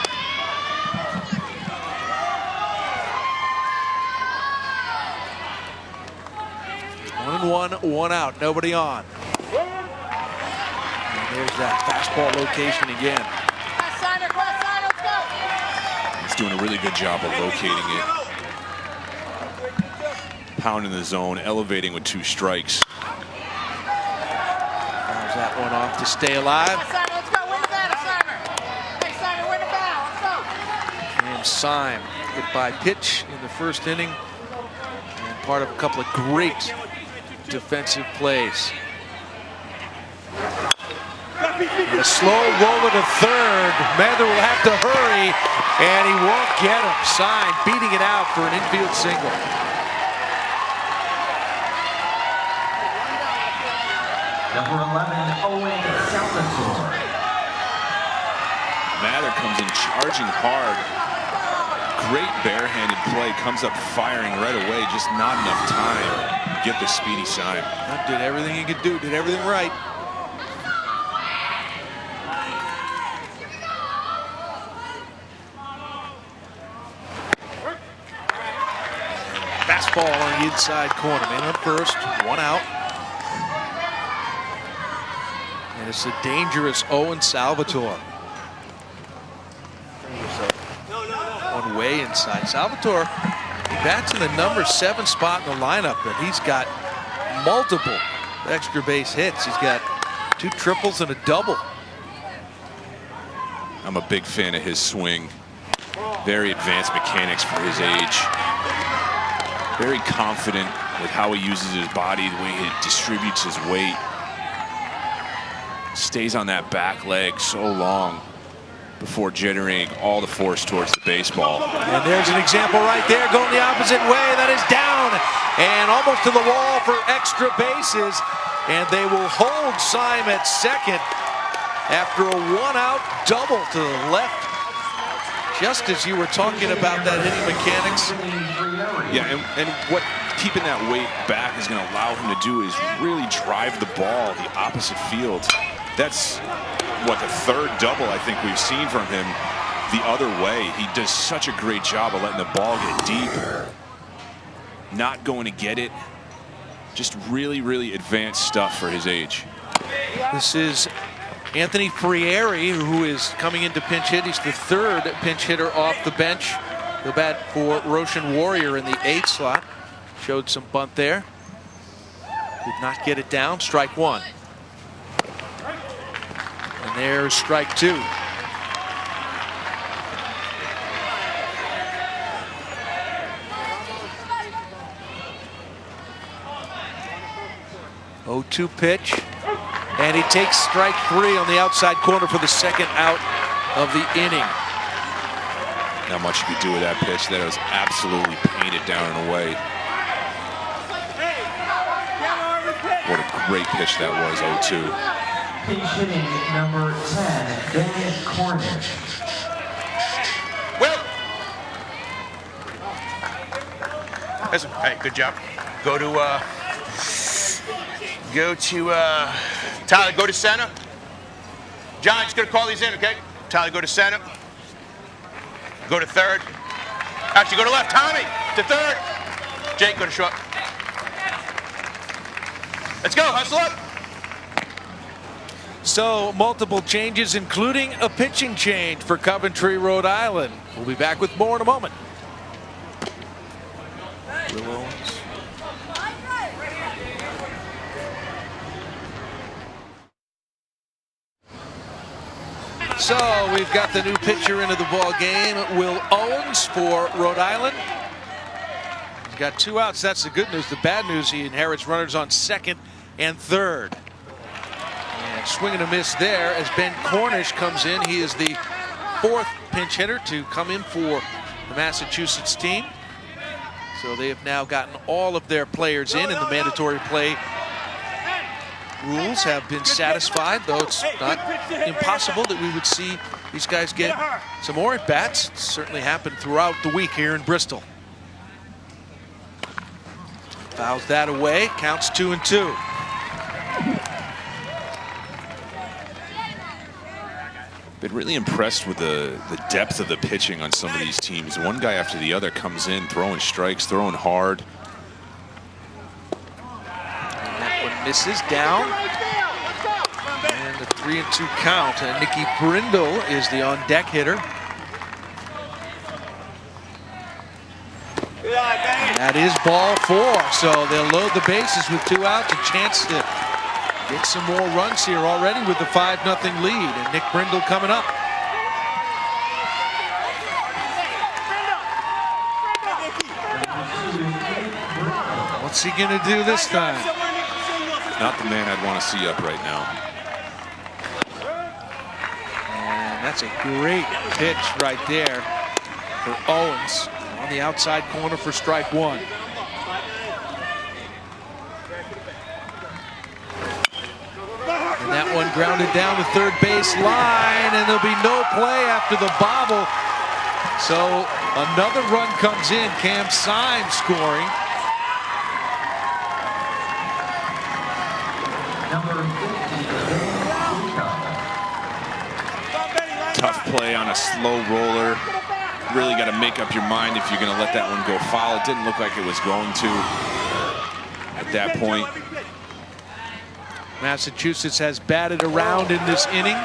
1-1, 1 out, nobody on. And there's that fastball location again. He's doing a really good job of locating it. Pounding the zone, elevating with 2 strikes. Fires that one off to stay alive. And Syme, goodbye pitch in the first inning. And part of a couple of great defensive plays. And a slow roller to third. Mather will have to hurry, and he won't get him. Syme beating it out for an infield single. Number 11, Owen Salvatore. Mather comes in charging hard. Great barehanded play, comes up firing right away, just not enough time to get the speedy Syme. Did everything he could do, did everything right. Fastball on the inside corner, man on first, 1 out. And it's a dangerous Owen Salvatore. One way inside. Salvatore, he bats in the number 7 spot in the lineup, but he's got multiple extra base hits. He's got 2 triples and a double. I'm a big fan of his swing. Very advanced mechanics for his age. Very confident with how he uses his body, the way he distributes his weight. Stays on that back leg so long. before generating all the force towards the baseball. And there's an example right there going the opposite way. That is down and almost to the wall for extra bases. And they will hold Syme at second after a one-out double to the left. Just as you were talking about that hitting mechanics. Yeah, and what keeping that weight back is going to allow him to do is really drive the ball the opposite field. That's what the third double I think we've seen from him the other way. He does such a great job of letting the ball get deep, not going to get it. Just really, really advanced stuff for his age. This is Anthony Frieri, who is coming into pinch hit. He's the third pinch hitter off the bench. He'll bat for Roshan Warrior in the 8th slot. Showed some bunt there. Did not get it down. Strike one. And there's strike two. Oh, 2 pitch. And he takes strike three on the outside corner for the second out of the inning. Not much you could do with that pitch. That was absolutely painted down and away. What a great pitch that was, 0-2. Pinch hitting number 10, Ben Cornish. Will! Listen, hey, good job. Go to Tyler, go to center. John, just gonna call these in, okay? Tyler, go to center. Go to third. Actually, go to left. Tommy, to third. Jake, go to short. Let's go, hustle up. So multiple changes, including a pitching change for Coventry, Rhode Island. We'll be back with more in a moment. Will Owens. So we've got the new pitcher into the ball game, Will Owens for Rhode Island. He's got 2 outs. That's the good news. The bad news, he inherits runners on second and third. And swing and a miss there as Ben Cornish comes in. He is the 4th pinch hitter to come in for the Massachusetts team. So they have now gotten all of their players in, and the mandatory play rules have been satisfied, though it's not impossible that we would see these guys get some more at bats. It's certainly happened throughout the week here in Bristol. Fouls that away, counts 2-2. Been really impressed with the depth of the pitching on some of these teams. One guy after the other comes in, throwing strikes, throwing hard. Misses down, and the 3-2 count. And Nicky Brindle is the on-deck hitter. That is ball 4, so they'll load the bases with 2 outs. A chance to get some more runs here already with the 5-0 lead. And Nick Brindle coming up. What's he gonna do this time? Not the man I'd want to see up right now. And that's a great pitch right there for Owens on the outside corner for strike one. And that one grounded down the third base line, and there'll be no play after the bobble. So another run comes in, Cam Syme scoring. Tough play on a slow roller. Really got to make up your mind if you're going to let that one go foul. It didn't look like it was going to at that point. Massachusetts has batted around in this inning.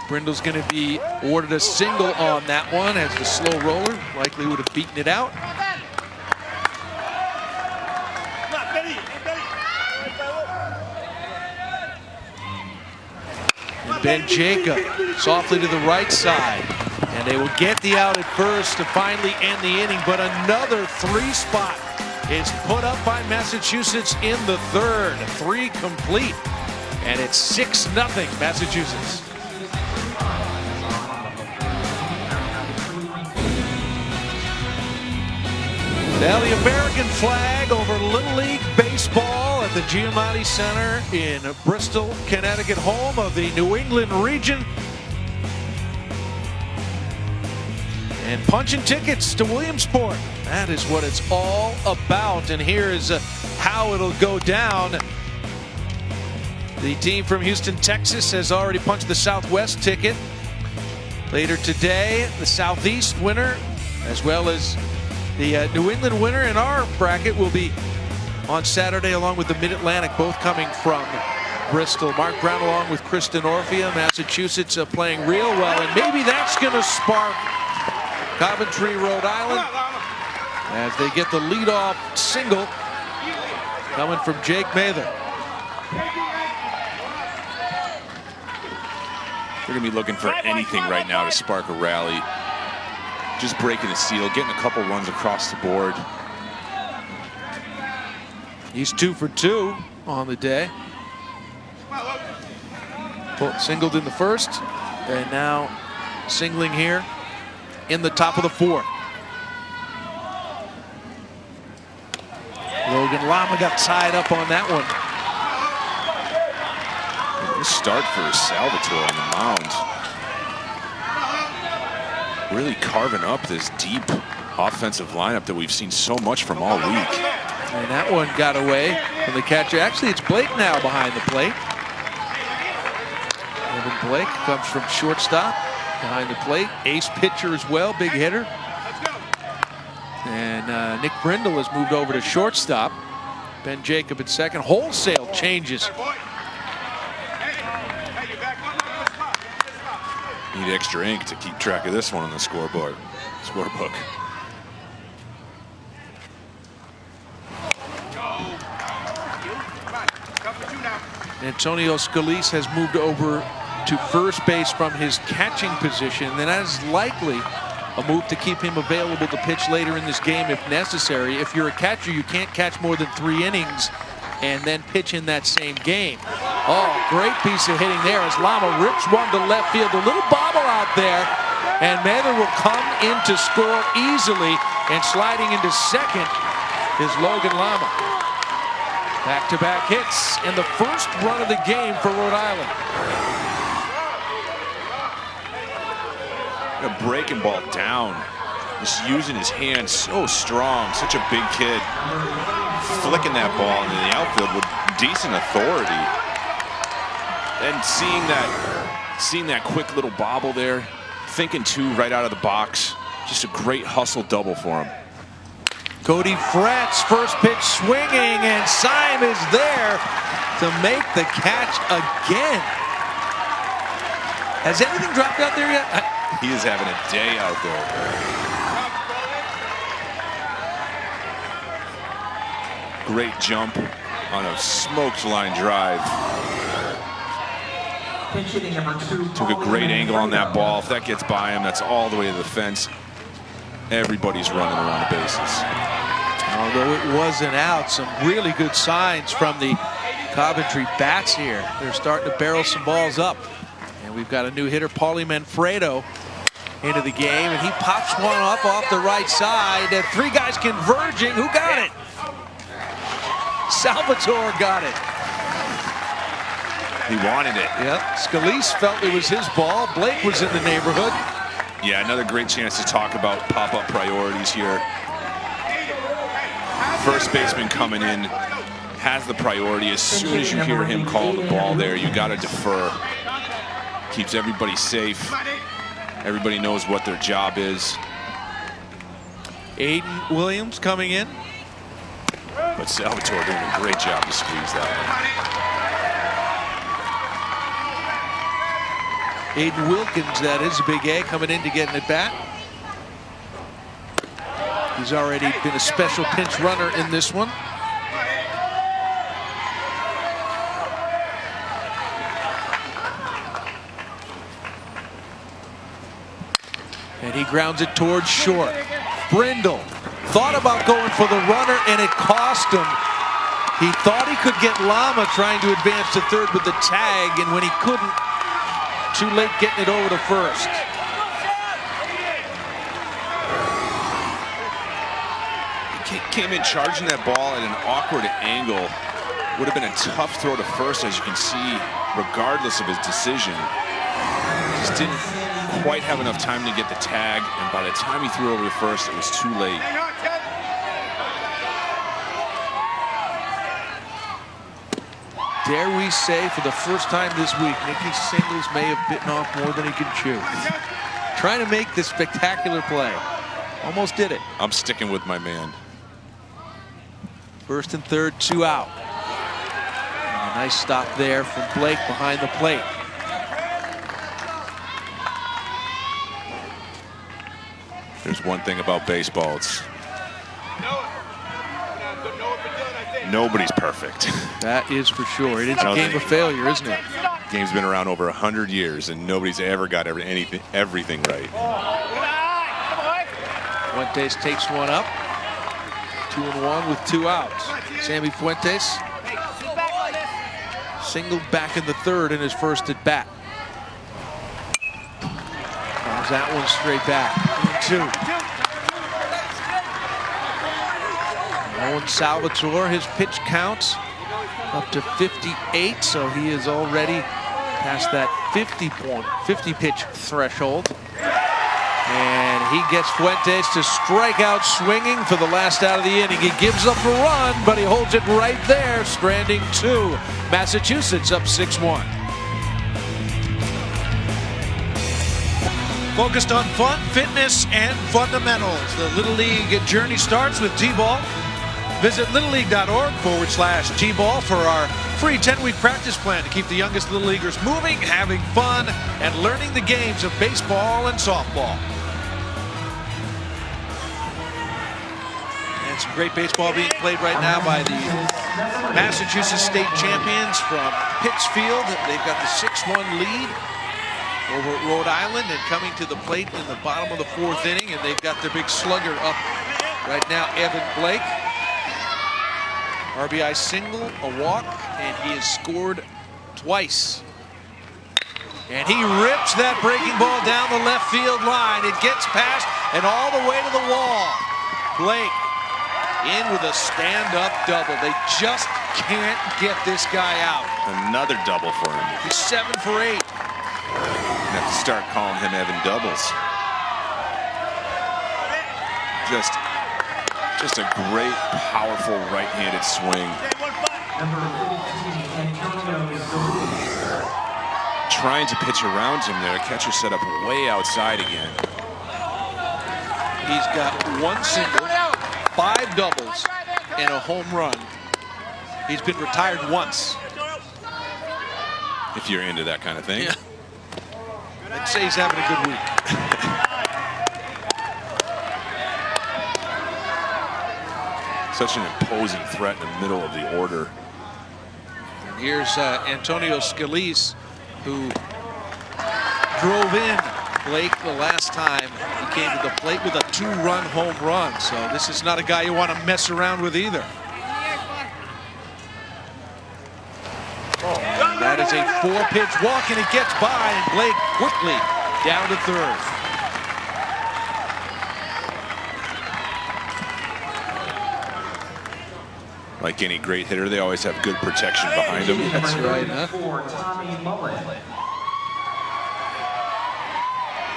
Brindle's going to be awarded a single on that one, as the slow roller likely would have beaten it out. And Ben Jacob softly to the right side. And they will get the out at first to finally end the inning, but another 3 spot is put up by Massachusetts in the 3rd. 3 complete, and it's 6-0 Massachusetts. Now the American flag over Little League Baseball at the Giamatti Center in Bristol, Connecticut, home of the New England region. And punching tickets to Williamsport. That is what it's all about. And here is how it'll go down. The team from Houston, Texas has already punched the Southwest ticket. Later today, the Southeast winner, as well as the New England winner in our bracket, will be on Saturday, along with the Mid-Atlantic, both coming from Bristol. Mark Brown along with Kristen Orphea. Massachusetts playing real well, and maybe that's going to spark Coventry, Rhode Island, as they get the leadoff single coming from Jake Mather. They're going to be looking for anything right now to spark a rally. Just breaking the seal, getting a couple runs across the board. He's 2 for 2 on the day. Singled in the 1st, and now singling here in the top of the 4th. Logan Lama got tied up on that one. Nice start for Salvatore on the mound. Really carving up this deep offensive lineup that we've seen so much from all week. And that one got away from the catcher. Actually, it's Blake now behind the plate. Evan Blake comes from shortstop behind the plate. Ace pitcher as well, big hitter. And Nick Brindle has moved over to shortstop. Ben Jacob at second. Wholesale changes. Need extra ink to keep track of this one on the scorebook. Antonio Scalise has moved over to first base from his catching position. And that is likely a move to keep him available to pitch later in this game if necessary. If you're a catcher, you can't catch more than 3 innings and then pitch in that same game. Oh, great piece of hitting there as Lama rips one to left field. A little bobble out there, and Mather will come in to score easily, and sliding into second is Logan Lama. Back-to-back hits in the first run of the game for Rhode Island. A breaking ball down. Just using his hands so strong. Such a big kid. Flicking that ball into the outfield with decent authority. And seeing that quick little bobble there. Thinking 2 right out of the box. Just a great hustle double for him. Cody Fratz, first pitch swinging, and Syme is there to make the catch again. Has anything dropped out there yet? He is having a day out there. Great jump on a smoked line drive. Took a great angle on that ball. If that gets by him, that's all the way to the fence. Everybody's running around the bases. Although it wasn't out, some really good signs from the Coventry bats here. They're starting to barrel some balls up. And we've got a new hitter, Paulie Manfredo, into the game. And he pops one up off the right side. And 3 guys converging. Who got it? Salvatore got it. He wanted it. Yep. Scalise felt it was his ball. Blake was in the neighborhood. Yeah, another great chance to talk about pop-up priorities here. First baseman coming in has the priority. As soon as you hear him call the ball there, you got to defer. Keeps everybody safe. Everybody knows what their job is. Aiden Williams coming in. But Salvatore doing a great job to squeeze that one. Aiden Wilkins, that is a big A, coming in to get an at-bat. He's already been a special pinch runner in this one. And he grounds it towards short. Brindle thought about going for the runner, and it cost him. He thought he could get Lama trying to advance to third with the tag, and when he couldn't, too late getting it over to first. He came in charging that ball at an awkward angle. Would have been a tough throw to first, as you can see, regardless of his decision. Just didn't quite have enough time to get the tag, and by the time he threw over to first, it was too late. Dare we say, for the first time this week, Nicky Singles may have bitten off more than he can chew. Trying to make this spectacular play. Almost did it. I'm sticking with my man. First and third, 2 out. And a nice stop there from Blake behind the plate. There's one thing about baseball, it's nobody's perfect. That is for sure. It is a game of failure, isn't it? The game's been around over 100 years, and nobody's ever got everything right. Fuentes takes one up. 2-1 with 2 outs. Sammy Fuentes singled back in the third in his first at bat. Comes that one straight back. 2-2. Owen Salvatore, his pitch counts up to 58, so he is already past that 50 pitch threshold. And he gets Fuentes to strike out swinging for the last out of the inning. He gives up a run, but he holds it right there, stranding 2. Massachusetts up 6-1. Focused on fun, fitness, and fundamentals. The Little League journey starts with T-ball. Visit littleleague.org/T-ball for our free 10-week practice plan to keep the youngest Little Leaguers moving, having fun, and learning the games of baseball and softball. And some great baseball being played right now by the Massachusetts State champions from Pittsfield. They've got the 6-1 lead over at Rhode Island, and coming to the plate in the bottom of the 4th inning, and they've got their big slugger up right now, Evan Blake. RBI single, a walk, and he has scored twice. And he rips that breaking ball down the left field line. It gets past and all the way to the wall. Blake in with a stand-up double. They just can't get this guy out. Another double for him. He's 7 for 8. Have to start calling him Evan Doubles. Just a great, powerful right-handed swing. Trying to pitch around him there. Catcher set up way outside again. He's got 1 single, 5 doubles, and a home run. He's been retired once. If you're into that kind of thing. Yeah. I'd say he's having a good week. Such an imposing threat in the middle of the order. And here's Antonio Scalise, who drove in Blake the last time he came to the plate with a 2-run home run. So this is not a guy you want to mess around with either. And that is a 4-pitch walk, and it gets by, and Blake quickly down to third. Like any great hitter, they always have good protection behind them. That's right, huh?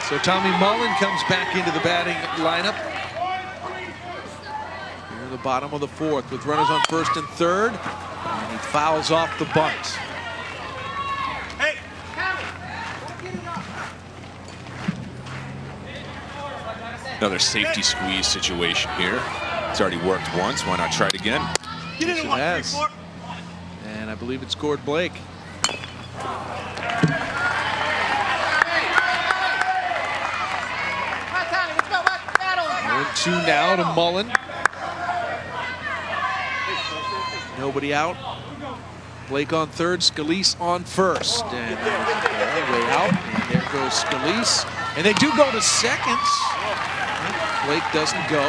So Tommy Mullen comes back into the batting lineup. Here in the bottom of the 4th with runners on first and third. And he fouls off the bunt. Another safety squeeze situation here. It's already worked once. Why not try it again? Yes, it has. And I believe it scored Blake. 1-2 now to Mullen. Nobody out. Blake on third, Scalise on first. And way out. And there goes Scalise. And they do go to seconds. Blake doesn't go.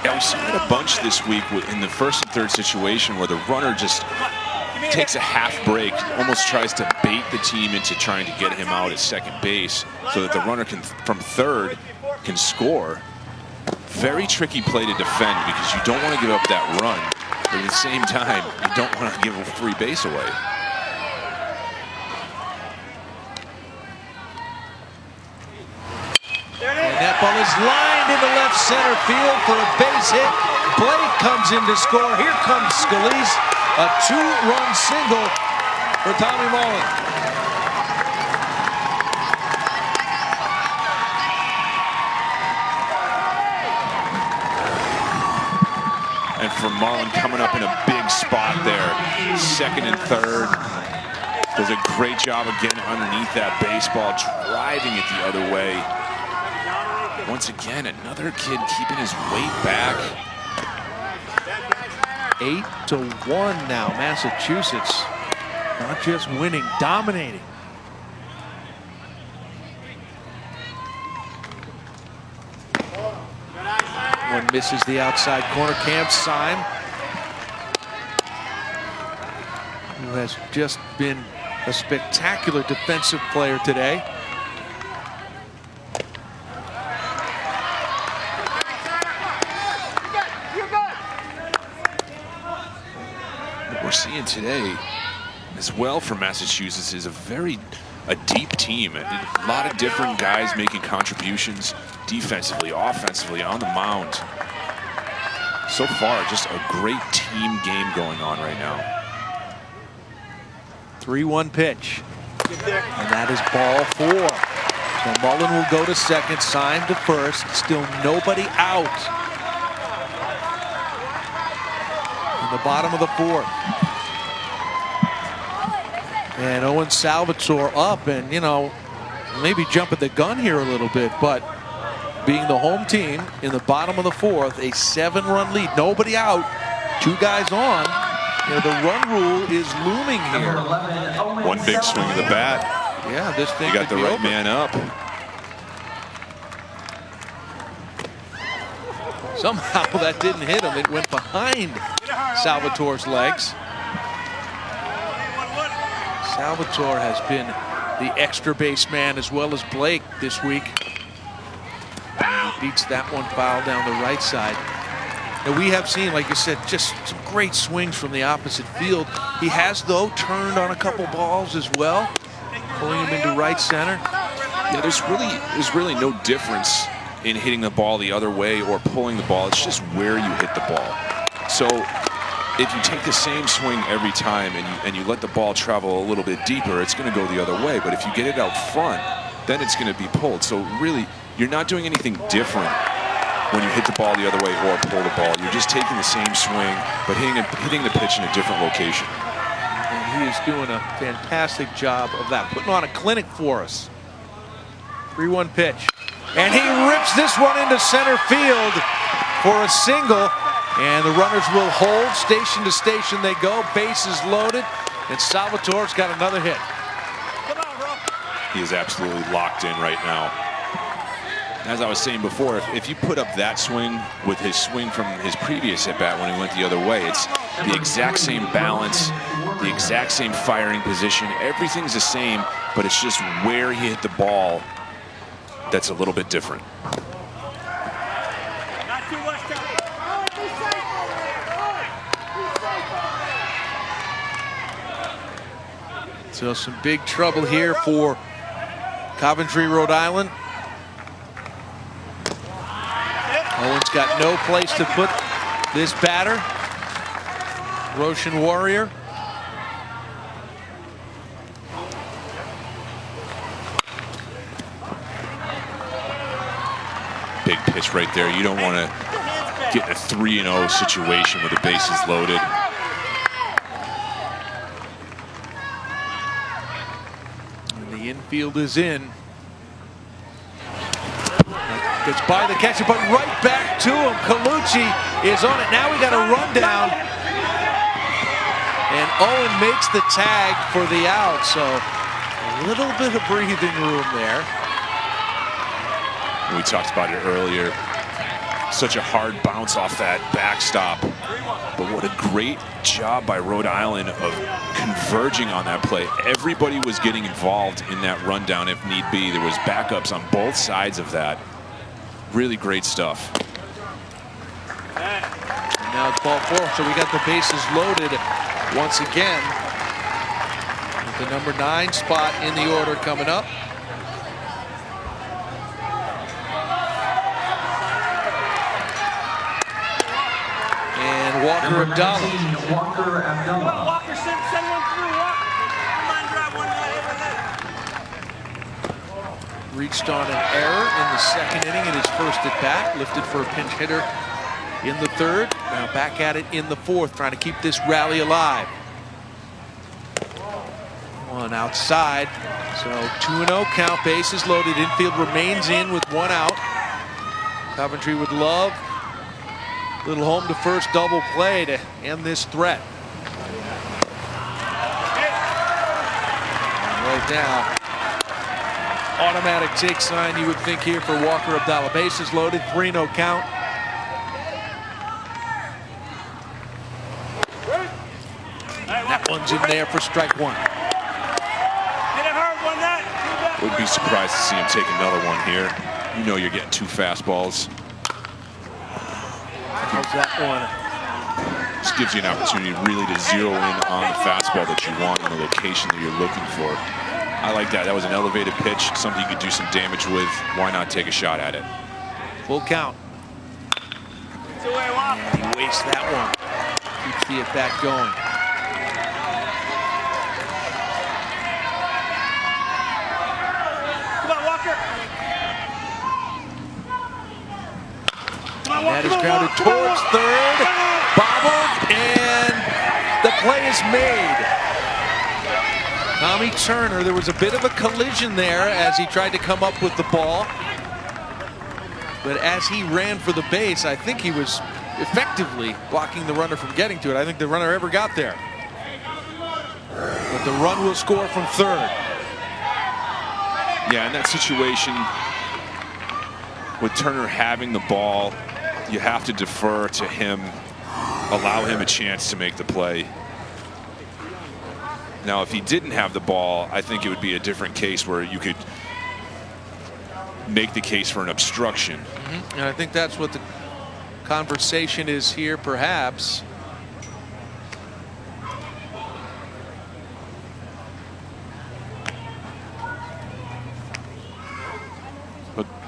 Yeah, we've seen it a bunch this week in the first and third situation where the runner just takes a half break, almost tries to bait the team into trying to get him out at second base so that the runner can, from third, can score. Very tricky play to defend because you don't want to give up that run, but at the same time, you don't want to give a free base away. And that ball is lined into left center field for a base hit. Blake comes in to score. Here comes Scalise. A two-run single for Tommy Mullen. And for Mullen coming up in a big spot there, second and third. Does a great job of getting underneath that baseball, driving it the other way. Once again, another kid keeping his weight back. 8-1 now, Massachusetts. Not just winning, dominating. One misses the outside corner. Cam Syme, who has just been a spectacular defensive player today. What we're seeing today as well for Massachusetts is a deep team. A lot of different guys making contributions defensively, offensively, on the mound. So far, just a great team game going on right now. 3-1 pitch. And that is ball 4. So Mullen will go to second, Syme to first. Still nobody out in the bottom of the 4th. And Owen Salvatore up, and you know, maybe jumping the gun here a little bit, but being the home team in the bottom of the 4th, a 7-run lead, nobody out, 2 guys on. You know, the run rule is looming here. One big swing of the bat. Yeah, this thing You got the could be right over. man up. Somehow that didn't hit him. It went behind Salvatore's legs. Salvatore has been the extra base man as well as Blake this week. And he beats that one foul down the right side. And we have seen, like you said, just some great swings from the opposite field. He has, though, turned on a couple balls as well, pulling him into right center. Yeah, there's really no difference in hitting the ball the other way or pulling the ball. It's just where you hit the ball. So if you take the same swing every time and you let the ball travel a little bit deeper, it's going to go the other way. But if you get it out front, then it's going to be pulled. So really, you're not doing anything different when you hit the ball the other way or pull the ball. You're just taking the same swing, but hitting the pitch in a different location. And he is doing a fantastic job of that, putting on a clinic for us. 3-1 pitch. And he rips this one into center field for a single. And the runners will hold. Station to station they go. Bases loaded. And Salvatore's got another hit. He is absolutely locked in right now. As I was saying before, if you put up that swing with his swing from his previous at-bat when he went the other way, it's the exact same balance, the exact same firing position. Everything's the same, but it's just where he hit the ball that's a little bit different. So some big trouble here for Coventry, Rhode Island. Owen's got no place to put this batter. Roshan Warrior. Big pitch right there. You don't want to get in a 3-0 situation with the bases loaded. And the infield is in. Gets by the catcher, but right back to him. Colucci is on it. Now we got a rundown. And Owen makes the tag for the out. So a little bit of breathing room there. We talked about it earlier. Such a hard bounce off that backstop. But what a great job by Rhode Island of converging on that play. Everybody was getting involved in that rundown if need be. There was backups on both sides of that. Really great stuff. And now it's ball 4, so we got the bases loaded once again. With the number 9 spot in the order coming up. And Walker Abdallah. Walker Abdallah. Walker, send one through. Walker. Come on, drive one right. Reached on an error in the second inning in his first at bat. Lifted for a pinch hitter in the third. Now back at it in the fourth, trying to keep this rally alive. One outside. So 2-0 count, bases loaded. Infield remains in with 1 out. Coventry would love a little home to first double play to end this threat. And right now, automatic take sign you would think here for Walker Abdallah. Bases loaded, 3-0 count. That one's in there for strike 1. Would be surprised to see him take another one here. You know you're getting 2 fastballs. How's that one? Just gives you an opportunity really to zero in on the fastball that you want in the location that you're looking for. I like that. That was an elevated pitch, something you could do some damage with. Why not take a shot at it? Full count. And he wastes that one. Keeps the at bat going. That is grounded towards third, bobbled, and the play is made. Tommy Turner, there was a bit of a collision there as he tried to come up with the ball. But as he ran for the base, I think he was effectively blocking the runner from getting to it. I think the runner ever got there. But the run will score from third. Yeah, in that situation, with Turner having the ball, you have to defer to him, allow him a chance to make the play. Now, if he didn't have the ball, I think it would be a different case where you could make the case for an obstruction. And I think that's what the conversation is here, perhaps.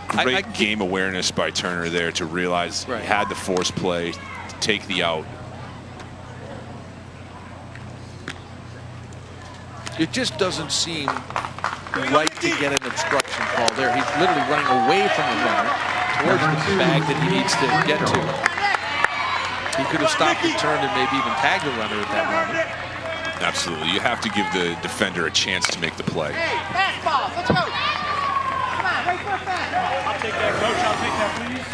Great game awareness by Turner there to realize he had the force play to take the out. It just doesn't seem right to get an obstruction call there. He's literally running away from the runner towards the bag that he needs to get to. He could have stopped the turn and maybe even tagged the runner at that moment. Absolutely. You have to give the defender a chance to make the play. Hey, fastball, let's go. Wait for a fastball. I'll take that, coach. I'll take that, please.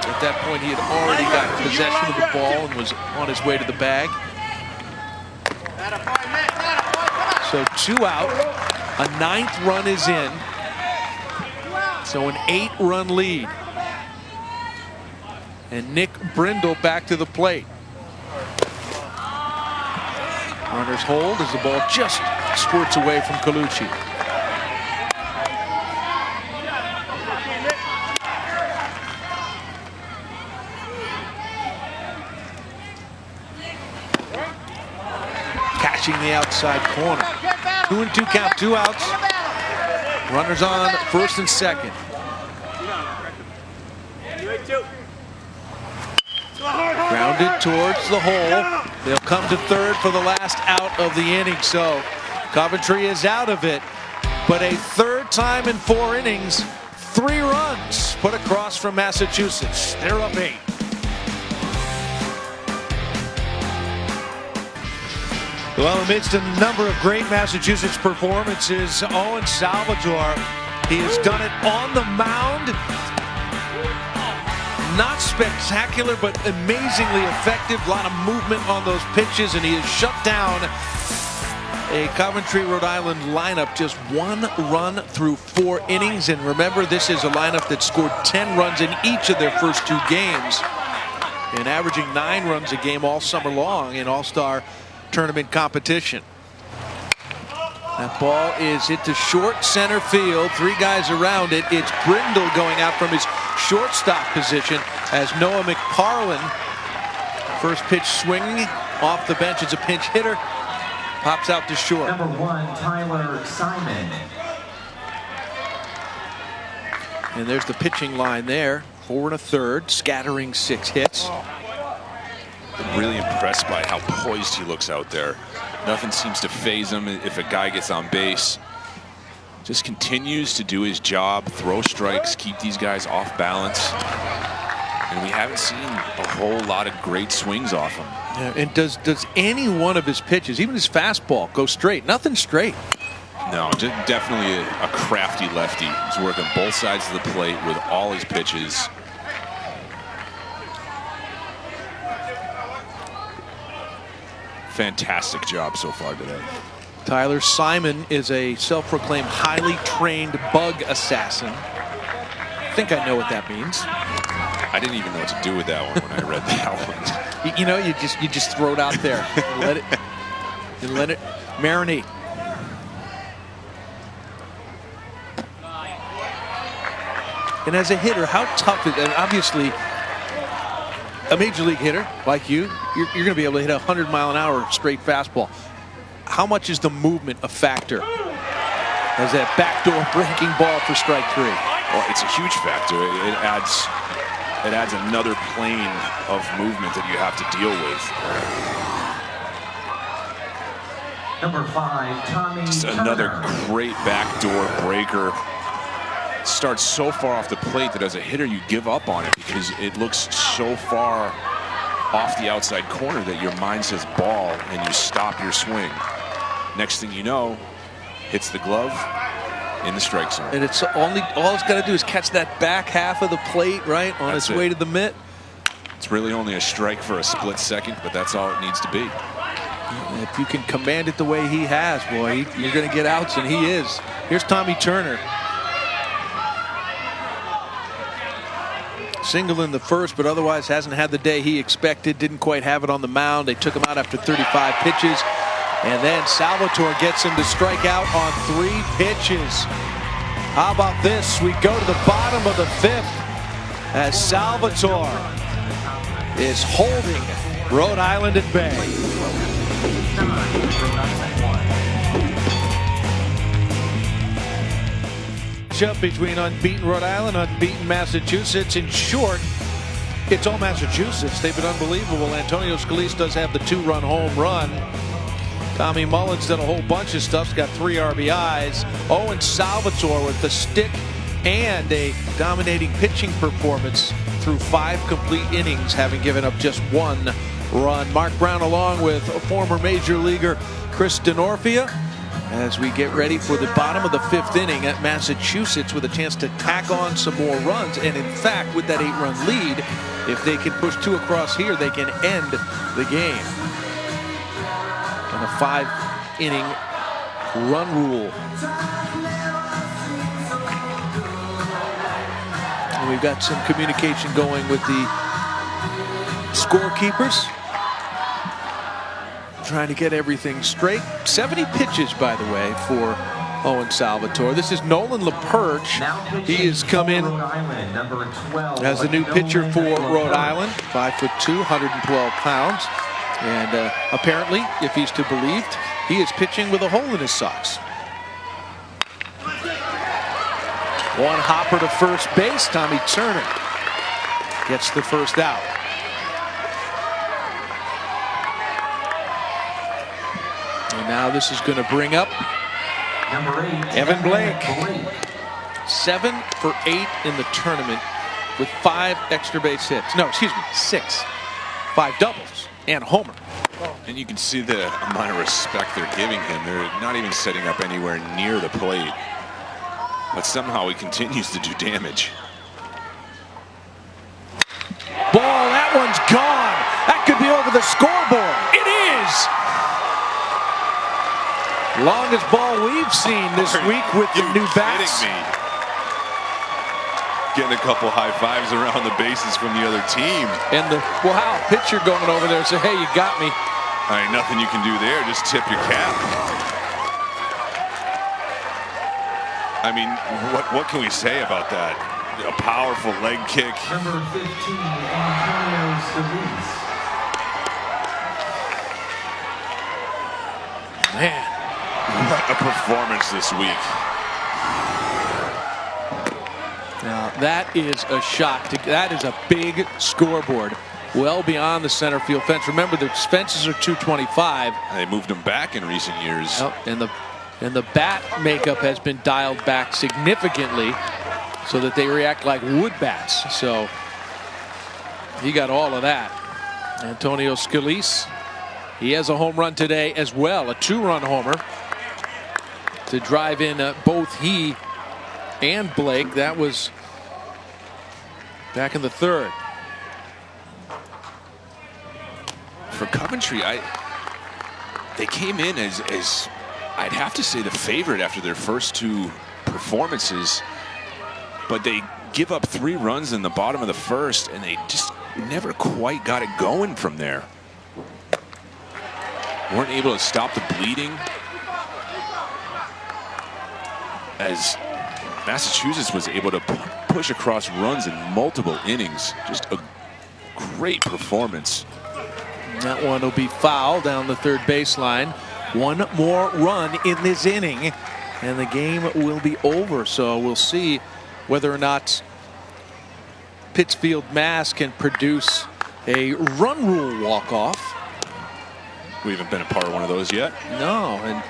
At that point, he had already got possession of the ball and was on his way to the bag. So 2 out. A 9th run is in. So an 8-run lead. And Nick Brindle back to the plate. Runners hold as the ball just squirts away from Colucci. Catching the outside corner. 2-2 count, 2 outs. Runners on first and second. Grounded towards the hole. They'll come to third for the last out of the inning. So Coventry is out of it. But a third time in 4 innings, 3 runs put across from Massachusetts. They're up 8. Well, amidst a number of great Massachusetts performances, Owen Salvatore, he has done it on the mound. Not spectacular, but amazingly effective. A lot of movement on those pitches, and he has shut down A Coventry, Rhode Island lineup, just 1 run through 4 innings. And remember, this is a lineup that scored 10 runs in each of their first 2 games and averaging 9 runs a game all summer long in All-Star tournament competition. That ball is hit to short center field. 3 guys around it. It's Brindle going out from his shortstop position as Noah McParlin, first pitch swinging off the bench as a pinch hitter, pops out to short. Number 1, Tyler Simon. And there's the pitching line there. 4 1/3, scattering 6 hits. I'm really impressed by how poised he looks out there. Nothing seems to faze him if a guy gets on base. Just continues to do his job, throw strikes, keep these guys off balance. And we haven't seen a whole lot of great swings off him. Yeah, and does any one of his pitches, even his fastball, go straight? Nothing straight. No, definitely a crafty lefty. He's working both sides of the plate with all his pitches. Fantastic job so far today. Tyler Simon is a self-proclaimed highly trained bug assassin. I think I know what that means. I didn't even know what to do with that one when I read that one. You know, you just throw it out there. You let it marinate. And as a hitter, how tough is it? And obviously, a major league hitter like you're going to be able to hit a 100-mile-an-hour straight fastball. How much is the movement a factor? As that backdoor breaking ball for strike 3. Well, it's a huge factor. It adds another plane of movement that you have to deal with. Number 5, Tommy Just Turner. another great backdoor breaker. Starts so far off the plate that as a hitter you give up on it because it looks so far off the outside corner that your mind says ball and you stop your swing. Next thing you know, hits the glove in the strike zone. And it's all it's got to do is catch that back half of the plate, right, on its way to the mitt. It's really only a strike for a split second, but that's all it needs to be. If you can command it the way he has, boy, you're going to get outs, and he is. Here's Tommy Turner. Single in the first, but otherwise hasn't had the day he expected. Didn't quite have it on the mound. They took him out after 35 pitches. And then Salvatore gets him to strike out on 3 pitches. How about this? We go to the bottom of the 5th as Salvatore is holding Rhode Island at bay. Up between unbeaten Rhode Island, unbeaten Massachusetts. In short, it's all Massachusetts. They've been unbelievable. Antonio Scalise does have the 2-run home run. Tommy Mullen's done a whole bunch of stuff. He's got 3 RBIs. Owen Salvatore with the stick and a dominating pitching performance through 5 complete innings, having given up just 1 run. Mark Brown along with former major leaguer Chris Denorfia as we get ready for the bottom of the 5th inning at Massachusetts with a chance to tack on some more runs. And in fact, with that 8-run lead, if they can push 2 across here, they can end the game. On a 5-inning run rule. And we've got some communication going with the scorekeepers, trying to get everything straight. 70 pitches, by the way, for Owen Salvatore. This is Nolan LaPerche. He has come in as the new pitcher for Rhode Island. 5'2", 112 pounds. And apparently, if he's to be believed, he is pitching with a hole in his socks. 1 hopper to first base. Tommy Turner gets the first out. And now this is going to bring up Number 8, Evan Blake. 7 for 8 in the tournament with 5 extra base hits. No, excuse me, 6. 5 doubles and a homer. And you can see the amount of respect they're giving him. They're not even setting up anywhere near the plate. But somehow he continues to do damage. Ball, that one's gone. That could be over the scoreboard. It is. Longest ball we've seen this week with the new bats. Kidding me? Getting a couple high fives around the bases from the other team. And the pitcher going over there and say, hey, you got me. Ain't nothing you can do there. Just tip your cap. I mean, what can we say about that? A powerful leg kick. Number 15, Antonio Solis. Man. What a performance this week. Now, that is a shot. That is a big scoreboard. Well beyond the center field fence. Remember, the fences are 225. They moved them back in recent years. Oh, and the bat makeup has been dialed back significantly so that they react like wood bats. So he got all of that. Antonio Solis, he has a home run today as well, a 2-run homer to drive in both he and Blake. That was back in the 3rd. For Coventry, they came in as I'd have to say the favorite after their first 2 performances, but they give up 3 runs in the bottom of the 1st, and they just never quite got it going from there. Weren't able to stop the bleeding, as Massachusetts was able to push across runs in multiple innings. Just a great performance. That one will be foul down the 3rd baseline. 1 more run in this inning, and the game will be over. So we'll see whether or not Pittsfield, Mass can produce a run rule walk-off. We haven't been a part of one of those yet. No, and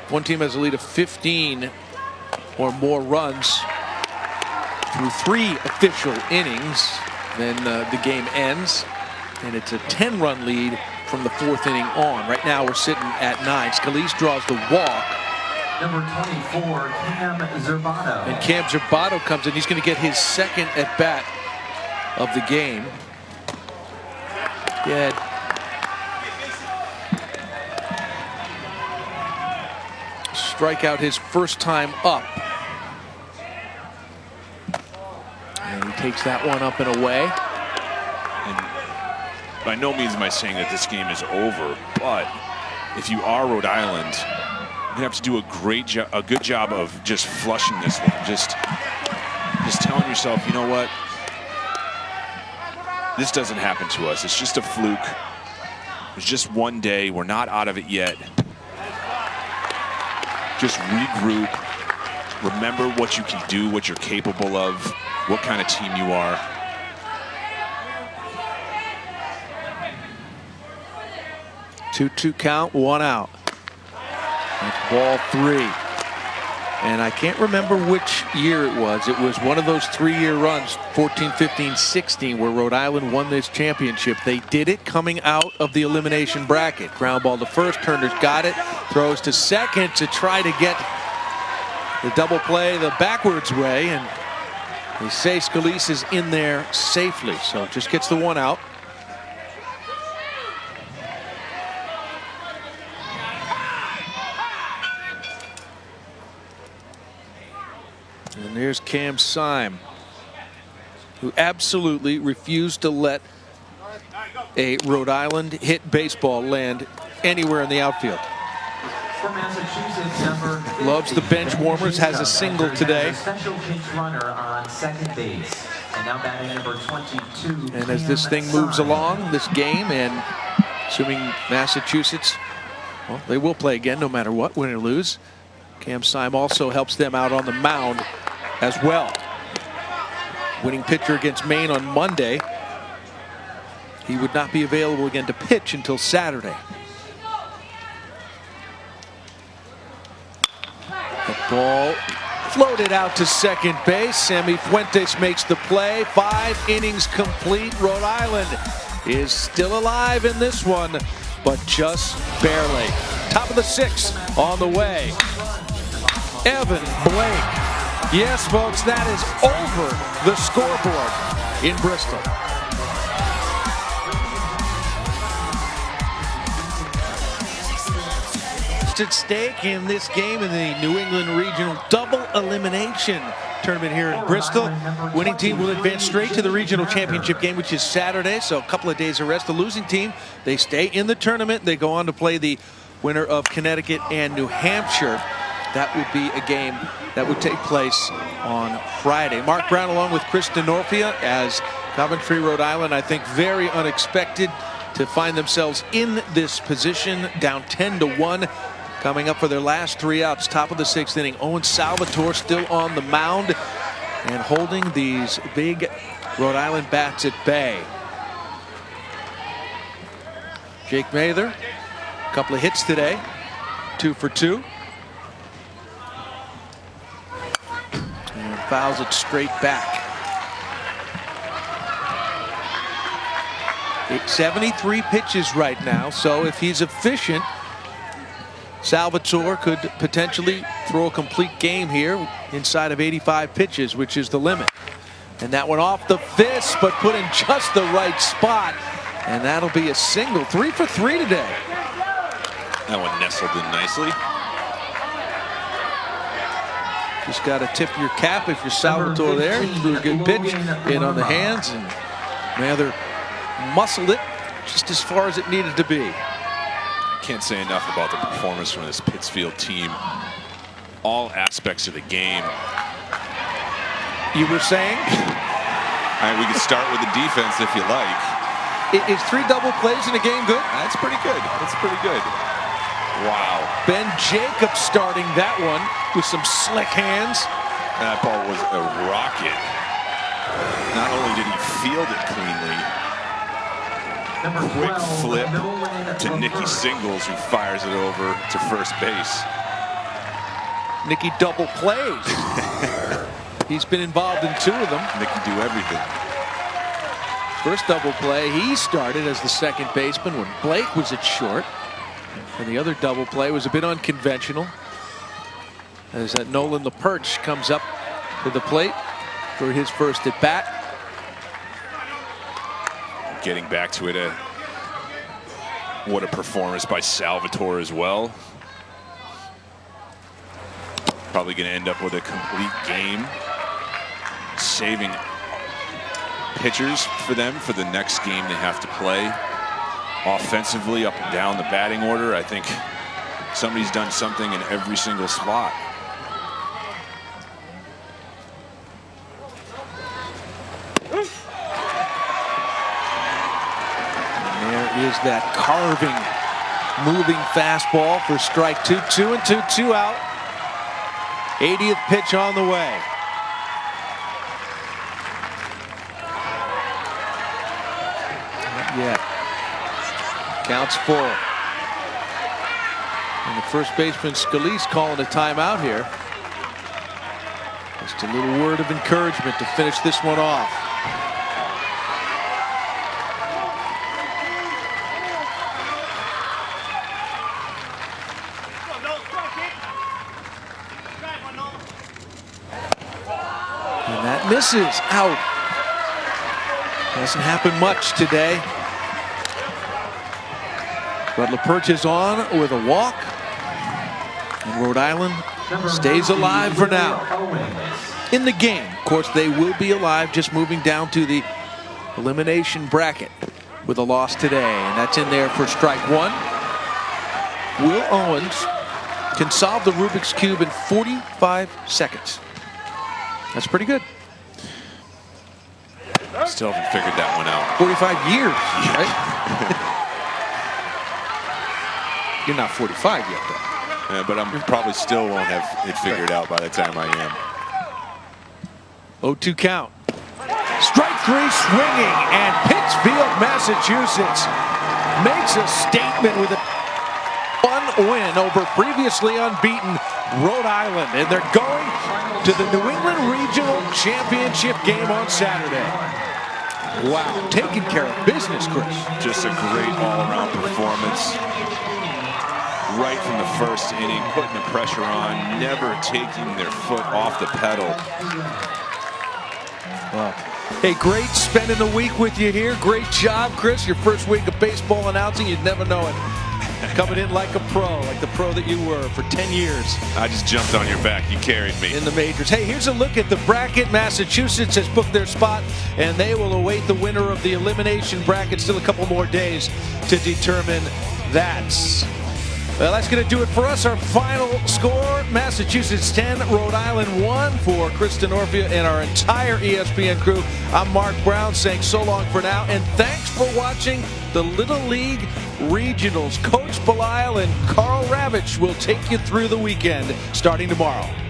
one team has a lead of 15 or more runs through 3 official innings. Then the game ends, and it's a 10-run lead from the 4th inning on. Right now we're sitting at 9. Solis draws the walk. Number 24, Cam Zerbato. And Cam Zerbato comes in. He's going to get his 2nd at bat of the game. Yeah. Strike out his first time up. And he takes that one up and away. And by no means am I saying that this game is over, but if you are Rhode Island, you're gonna have to do a good job of just flushing this one. Just telling yourself, you know what? This doesn't happen to us. It's just a fluke. It's just one day. We're not out of it yet. Just regroup. Remember what you can do, what you're capable of, what kind of team you are. Two count, 1 out. That's ball 3. And I can't remember which year it was. It was one of those 3-year runs, 14, 15, 16, where Rhode Island won this championship. They did it coming out of the elimination bracket. Ground ball to first, Turner's got it, throws to second to try to get the double play the backwards way, and they say Solis is in there safely, so just gets the 1 out. And there's Cam Syme, who absolutely refused to let a Rhode Island hit baseball land anywhere in the outfield. For Massachusetts, number 50, loves the bench warmers, has a single today. Special pinch runner on 2nd base. And now batting number 22. And as this thing moves along, this game, and assuming Massachusetts, well, they will play again no matter what, win or lose. Cam Syme also helps them out on the mound as well. Winning pitcher against Maine on Monday. He would not be available again to pitch until Saturday. The ball floated out to second base. Sammy Fuentes makes the play. 5 innings complete. Rhode Island is still alive in this one, but just barely. Top of the 6th on the way. Evan Blake. Yes, folks, that is over the scoreboard in Bristol. most at stake in this game in the New England Regional Double Elimination Tournament here in Bristol. Winning team will advance straight to the regional championship game, which is Saturday, so a couple of days of rest. The losing team, they stay in the tournament. They go on to play the winner of Connecticut and New Hampshire. That would be a game that would take place on Friday. Mark Brown along with Chris DeNorfia as Coventry, Rhode Island, I think very unexpected to find themselves in this position, down 10-1, coming up for their last 3 outs. Top of the 6th inning, Owen Salvatore still on the mound and holding these big Rhode Island bats at bay. Jake Mather, a couple of hits today, 2 for 2. And fouls it straight back. 73 pitches right now, so if he's efficient, Salvatore could potentially throw a complete game here inside of 85 pitches, which is the limit. And that one off the fist, but put in just the right spot. And that'll be a single. 3 for 3 today. That one nestled in nicely. Just got to tip your cap if you're Salvatore there. Threw a good pitch in on the hands, and Mather muscled it just as far as it needed to be. Can't say enough about the performance from this Pittsfield team. All aspects of the game. You were saying? We could start with the defense if you like. Is 3 double plays in a game good? That's pretty good. That's pretty good. Wow. Ben Jacobs starting that one with some slick hands. That ball was a rocket. Not only did he field it cleanly, quick flip to Nicky Singles, who fires it over to first base. Nicky double plays. He's been involved in 2 of them. Nicky do everything. First double play, he started as the second baseman when Blake was at short. And the other double play was a bit unconventional, as that Nolan LaPerche comes up to the plate for his first at bat. Getting back to it, what a performance by Salvatore as well. Probably going to end up with a complete game, saving pitchers for them for the next game they have to play. Offensively, up and down the batting order, I think somebody's done something in every single slot. Is that carving, moving fastball for strike 2, 2 and 2, 2 out. 80th pitch on the way. Not yet. Counts 4. And the first baseman Scalise calling a timeout here. Just a little word of encouragement to finish this one off. And that misses out. Hasn't happened much today. But LaPerche is on with a walk. And Rhode Island stays alive for now. In the game, of course, they will be alive, just moving down to the elimination bracket with a loss today. And that's in there for strike 1. Will Owens can solve the Rubik's Cube in 45 seconds. That's pretty good. Still haven't figured that one out. 45 years, right? You're not 45 yet, though. Yeah, but I'm probably still won't have it figured out by the time I am. 0-2 count. Strike 3 swinging, and Pittsfield, Massachusetts makes a statement with a win over previously unbeaten Rhode Island, and they're going to the New England Regional Championship game on Saturday. Wow, taking care of business, Chris. Just a great all-around performance. Right from the first inning, putting the pressure on, never taking their foot off the pedal. Wow. Hey, great spending the week with you here. Great job, Chris. Your first week of baseball announcing, you'd never know it. Coming in like a pro, like the pro that you were for 10 years. I just jumped on your back. You carried me. In the majors. Hey, here's a look at the bracket. Massachusetts has booked their spot, and they will await the winner of the elimination bracket. Still a couple more days to determine that. Well, that's going to do it for us. Our final score, Massachusetts 10, Rhode Island 1. For Kristen Orfia and our entire ESPN crew, I'm Mark Brown saying so long for now, and thanks for watching the Little League Regionals. Coach Belisle and Carl Ravitch will take you through the weekend starting tomorrow.